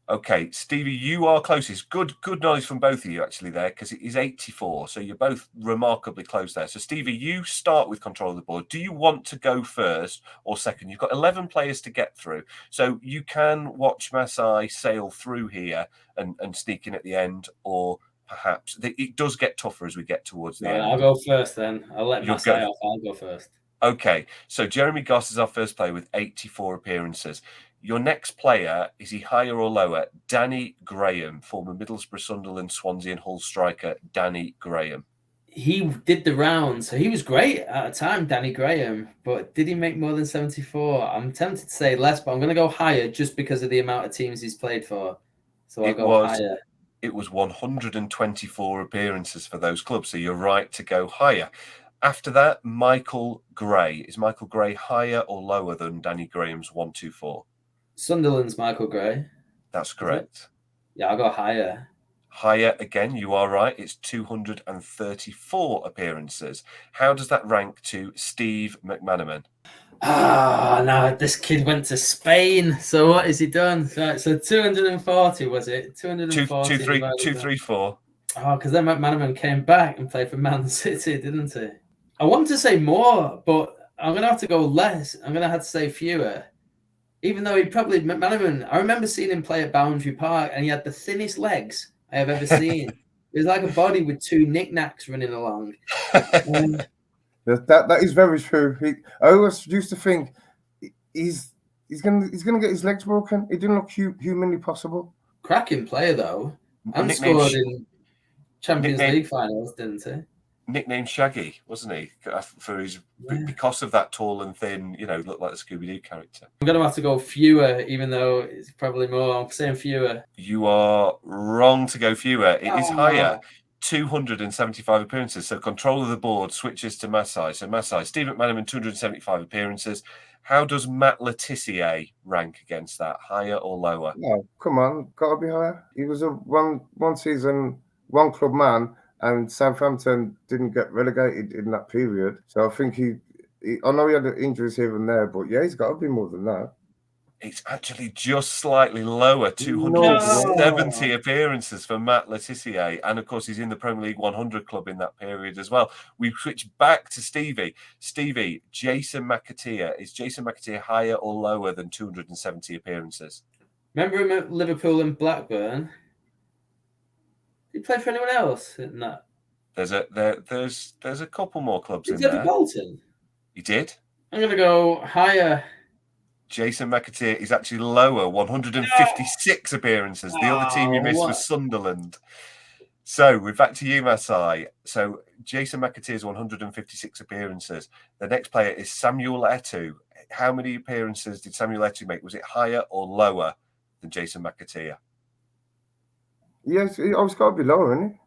Okay, Stevie, you are closest. Good knowledge from both of you actually there, because it is 84. So you're both remarkably close there. So Stevie, you start with control of the board. Do you want to go first or second? You've got 11 players to get through. So you can watch Masai sail through here and sneak in at the end, or perhaps it does get tougher as we get towards the end. I'll go first then. I'll let Masai off. I'll go first. Okay, so Jeremy Goss is our first player with 84 appearances. Your next player, is he higher or lower? Danny Graham, former Middlesbrough, Sunderland, Swansea and Hull striker, Danny Graham. He did the round, so he was great at a time, Danny Graham. But did he make more than 74? I'm tempted to say less, but I'm going to go higher just because of the amount of teams he's played for. So I'll go higher. It was 124 appearances for those clubs, so you're right to go higher. After that, Michael Gray. Is Michael Gray higher or lower than Danny Graham's 124? Sunderland's Michael Gray. That's correct. Yeah, I'll go higher. Higher again, you are right. It's 234 appearances. How does that rank to Steve McManaman? No, this kid went to Spain. So what has he done? So 240, was it? 240. 234. Oh, because then McManaman came back and played for Man City, didn't he? I want to say more, but I'm going to have to go less. I'm going to have to say fewer. Even though McManaman, I remember seeing him play at Boundary Park and he had the thinnest legs I have ever seen. It was like a body with two knickknacks running along. That is very true. I always used to think he's gonna get his legs broken. It didn't look humanly possible. Cracking player though, and scored in Champions League finals, didn't he? Nicknamed Shaggy, wasn't he? Because of that tall and thin, looked like a Scooby-Doo character. I'm going to have to go fewer, even though it's probably more. I'm saying fewer. You are wrong to go fewer. It is higher. 275 appearances. So control of the board switches to Masai. So Masai, Steve McManaman, 275 appearances. How does Matt Letizia rank against that? Higher or lower? No, come on, gotta be higher. He was a one season, one club man. And Southampton didn't get relegated in that period. So I think I know he had injuries here and there, but yeah, he's got to be more than that. It's actually just slightly lower, 270 appearances for Matt Letizia. And of course, he's in the Premier League 100 club in that period as well. We switch back to Stevie. Stevie, Jason McAteer. Is Jason McAteer higher or lower than 270 appearances? Remember him at Liverpool and Blackburn? Did he play for anyone else in that? There's a couple more clubs in there. there. Bolton? He did. I'm going to go higher. Jason McAteer is actually lower, 156 appearances. The other team you missed was Sunderland. So we're back to you, Masai. So Jason McAteer's 156 appearances. The next player is Samuel Eto'o. How many appearances did Samuel Eto'o make? Was it higher or lower than Jason McAteer? Yes, it's got to be lower, isn't it?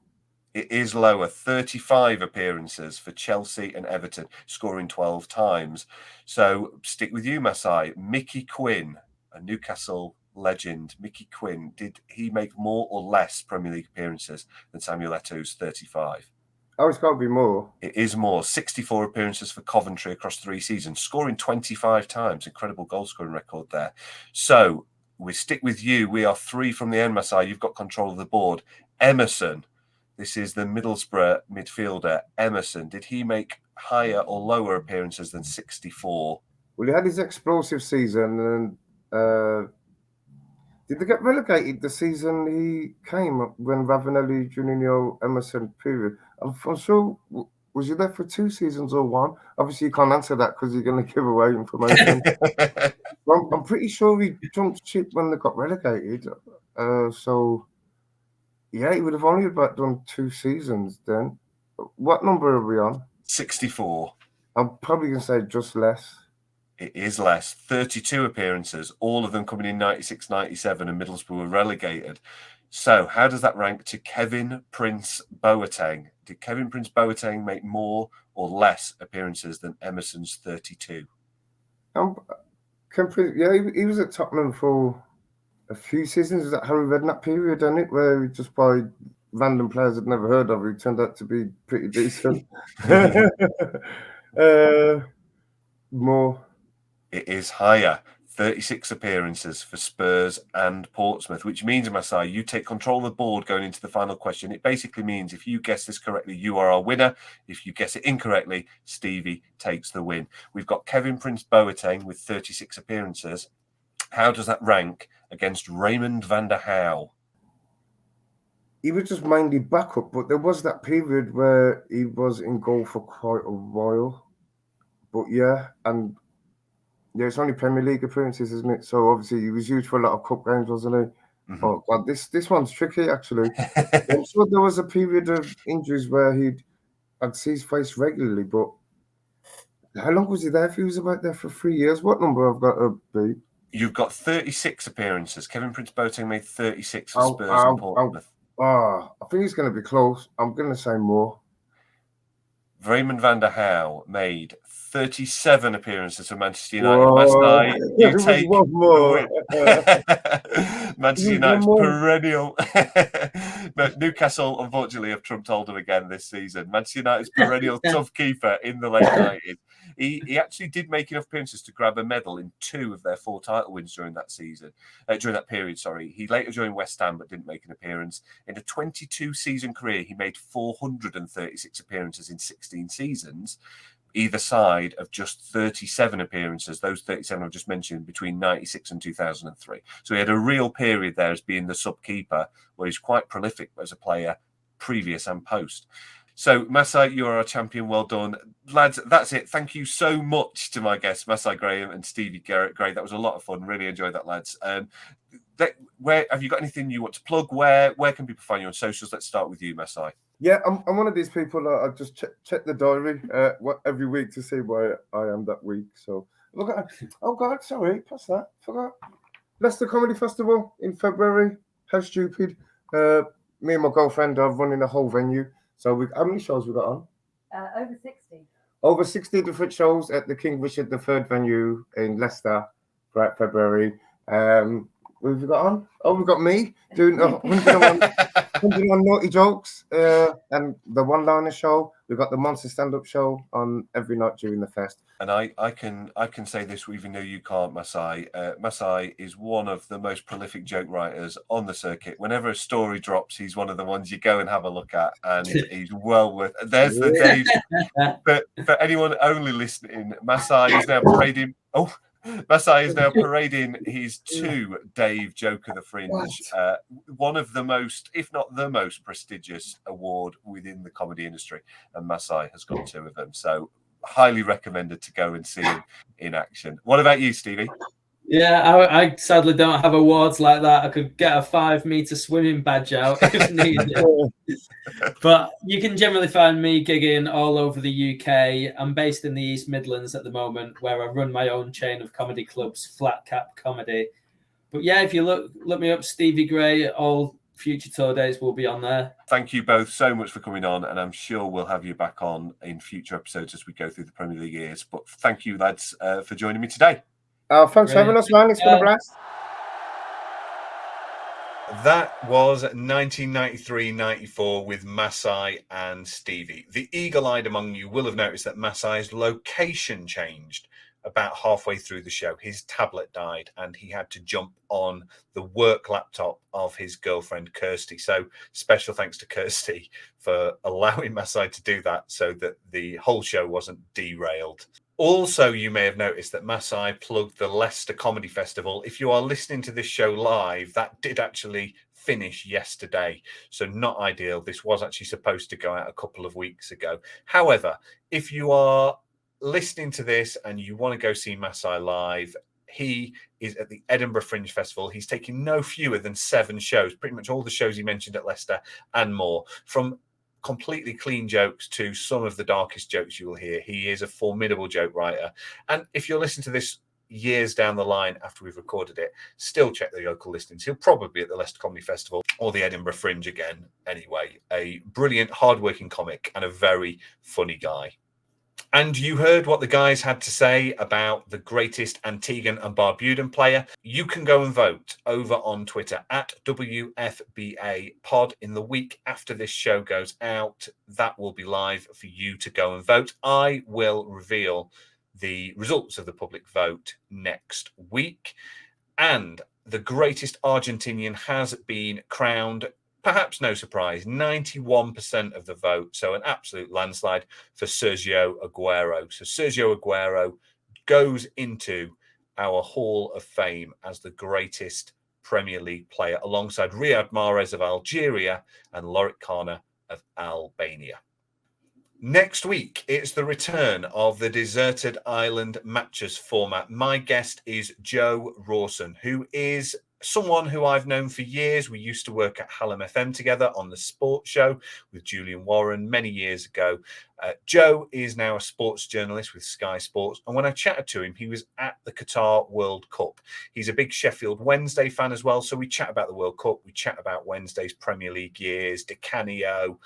It is lower, 35 appearances for Chelsea and Everton, scoring 12 times. So stick with you, Masai. Mickey Quinn, a Newcastle legend. Mickey Quinn, did he make more or less Premier League appearances than Samuel Eto'o's 35? Oh, it's got to be more. It is more. 64 appearances for Coventry across 3 seasons, scoring 25 times. Incredible goal-scoring record there. So we stick with you. We are 3 from the end, Masai. You've got control of the board. Emerson. This is the Middlesbrough midfielder, Emerson. Did he make higher or lower appearances than 64? Well, he had his explosive season, and did they get relegated the season he came when Ravanelli, Juninho, Emerson period? I'm sure, was he there for 2 seasons or 1? Obviously, you can't answer that because you're going to give away information. I'm pretty sure he jumped ship when they got relegated. So Yeah, he would have only about done 2 seasons then. What number are we on? 64. I'm probably going to say just less. It is less. 32 appearances, all of them coming in 96, 97, and Middlesbrough were relegated. So how does that rank to Kevin Prince Boateng? Did Kevin Prince Boateng make more or less appearances than Emerson's 32? He was at Tottenham for a few seasons. Was that Harry Redknapp period, didn't it? Where he just by random players I'd never heard of, who turned out to be pretty decent. More. It is higher. 36 appearances for Spurs and Portsmouth, which means, Masai, you take control of the board going into the final question. It basically means if you guess this correctly, you are our winner. If you guess it incorrectly, Stevie takes the win. We've got Kevin Prince Boateng with 36 appearances. How does that rank against Raymond van der Houw? He was just mainly backup, but there was that period where he was in goal for quite a while. But yeah, it's only Premier League appearances, isn't it? So obviously he was used for a lot of cup games, wasn't he? Mm-hmm. Oh God, this one's tricky actually. I'm sure there was a period of injuries where I'd see his face regularly, but how long was he there? If he was about there for 3 years, what number I've got to be? You've got 36 appearances. Kevin Prince Boateng made 36 for Spurs and Portsmouth. I think he's going to be close. I'm going to say more. Raymond van der Houw made 37 appearances for Manchester United. Masai, you take one more. Manchester United's perennial. But Newcastle, unfortunately, have trumped Oldham again this season. Manchester United's perennial tough keeper in the late 90s. He actually did make enough appearances to grab a medal in 2 of their 4 title wins during that period. He later joined West Ham but didn't make an appearance. In a 22-season career, he made 436 appearances in 16 seasons, either side of just 37 appearances, those 37 I've just mentioned, between 96 and 2003. So he had a real period there as being the sub-keeper, where he's quite prolific as a player, previous and post. So, Masai, you are our champion. Well done. Lads, that's it. Thank you so much to my guests, Masai Graham and Stevie Gray. That was a lot of fun. Really enjoyed that, lads. Where have you got anything you want to plug? Where can people find you on socials? Let's start with you, Masai. Yeah, I'm one of these people that I just check the diary every week to see where I am that week. So, oh God, sorry, past that. Forgot. Leicester Comedy Festival in February. How stupid. Me and my girlfriend are running the whole venue. So how many shows we got on? Over 60. Over 60 different shows at the Kingfisher, the 3rd venue in Leicester, throughout February. What have we got on? Oh, we've got me doing 101 naughty jokes and the one-liner show. We've got the Monster stand-up show on every night during the fest. And I can say this even though you can't, Masai. Masai is one of the most prolific joke writers on the circuit. Whenever a story drops, he's one of the ones you go and have a look at, and he's well worth. There's the Dave. But for anyone only listening, Masai is now parading. Masai is now parading his 2 Dave Joke of the Fringe, one of the most, if not the most prestigious award within the comedy industry, and Masai has got 2 of them. So highly recommended to go and see him in action. What about you, Stevie? Yeah, I sadly don't have awards like that. I could get a 5-meter swimming badge out if needed. But you can generally find me gigging all over the UK. I'm based in the East Midlands at the moment, where I run my own chain of comedy clubs, Flat Cap Comedy. But yeah, if you look me up, Stevie Gray, all future tour dates will be on there. Thank you both so much for coming on, and I'm sure we'll have you back on in future episodes as we go through the Premier League years. But thank you, lads, for joining me today. Thanks for having us, man. It's been a blast. That was 1993-94 with Masai and Stevie. The eagle-eyed among you will have noticed that Masai's location changed about halfway through the show. His tablet died and he had to jump on the work laptop of his girlfriend, Kirsty. So special thanks to Kirsty for allowing Masai to do that so that the whole show wasn't derailed. Also, you may have noticed that Masai plugged the Leicester Comedy Festival. If you are listening to this show live, that did actually finish yesterday. So not ideal. This was actually supposed to go out a couple of weeks ago. However, if you are listening to this and you want to go see Masai live, he is at the Edinburgh Fringe Festival. He's taking no fewer than 7 shows, pretty much all the shows he mentioned at Leicester and more, from completely clean jokes to some of the darkest jokes you will hear. He is a formidable joke writer. And if you're listening to this years down the line after we've recorded it, still check the local listings. He'll probably be at the Leicester Comedy Festival or the Edinburgh Fringe again. Anyway, a brilliant, hardworking comic and a very funny guy. And you heard what the guys had to say about the greatest Antiguan and Barbudan player. You can go and vote over on Twitter at WFBA Pod in the week after this show goes out. That will be live for you to go and vote. I will reveal the results of the public vote next week. And the greatest Argentinian has been crowned. Perhaps no surprise, 91% of the vote. So an absolute landslide for Sergio Aguero. So Sergio Aguero goes into our Hall of Fame as the greatest Premier League player alongside Riyad Mahrez of Algeria and Lorik Cana of Albania. Next week, it's the return of the Deserted Island Matches format. My guest is Joe Rawson, who is someone who I've known for years. We used to work at Hallam FM together on the sports show with Julian Warren many years ago. Joe is now a sports journalist with Sky Sports. And when I chatted to him, he was at the Qatar World Cup. He's a big Sheffield Wednesday fan as well. So we chat about the World Cup. We chat about Wednesday's Premier League years, Di Canio.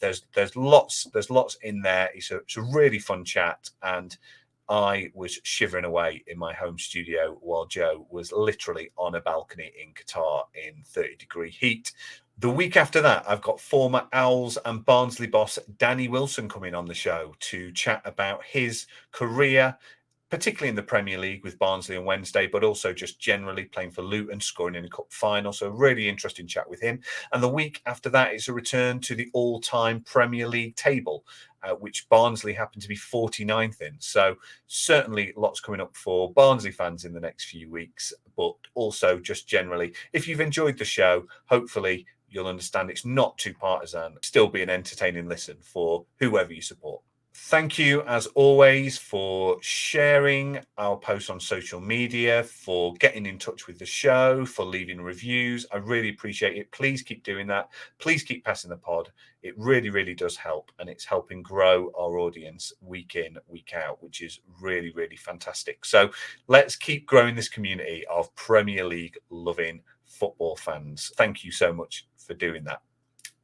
There's lots in there. It's a really fun chat. And I was shivering away in my home studio while Joe was literally on a balcony in Qatar in 30-degree heat. The week after that, I've got former Owls and Barnsley boss Danny Wilson coming on the show to chat about his career, particularly in the Premier League with Barnsley and Wednesday, but also just generally playing for Luton, scoring in a cup final. So really interesting chat with him. And the week after that, it's a return to the all-time Premier League table, which Barnsley happen to be 49th in. So certainly lots coming up for Barnsley fans in the next few weeks, but also just generally, if you've enjoyed the show, hopefully you'll understand it's not too partisan, still be an entertaining listen for whoever you support. Thank you, as always, for sharing our posts on social media, for getting in touch with the show, for leaving reviews. I really appreciate it. Please keep doing that. Please keep passing the pod. It really, really does help, and it's helping grow our audience week in, week out, which is really, really fantastic. So let's keep growing this community of Premier League loving football fans. Thank you so much for doing that.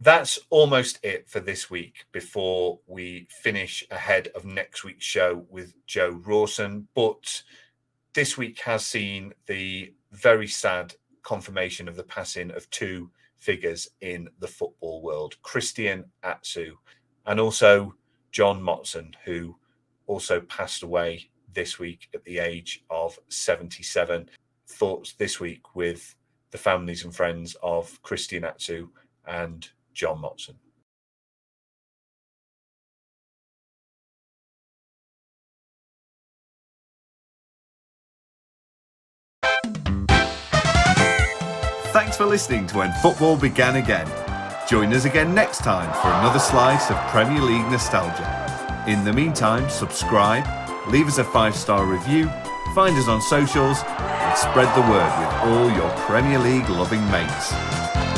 That's almost it for this week before we finish ahead of next week's show with Joe Rawson. But this week has seen the very sad confirmation of the passing of 2 figures in the football world, Christian Atsu and also John Motson, who also passed away this week at the age of 77. Thoughts this week with the families and friends of Christian Atsu and John Motson. Thanks for listening to When Football Began Again. Join us again next time for another slice of Premier League nostalgia. In the meantime, subscribe, leave us a 5-star review, find us on socials, and spread the word with all your Premier League loving mates.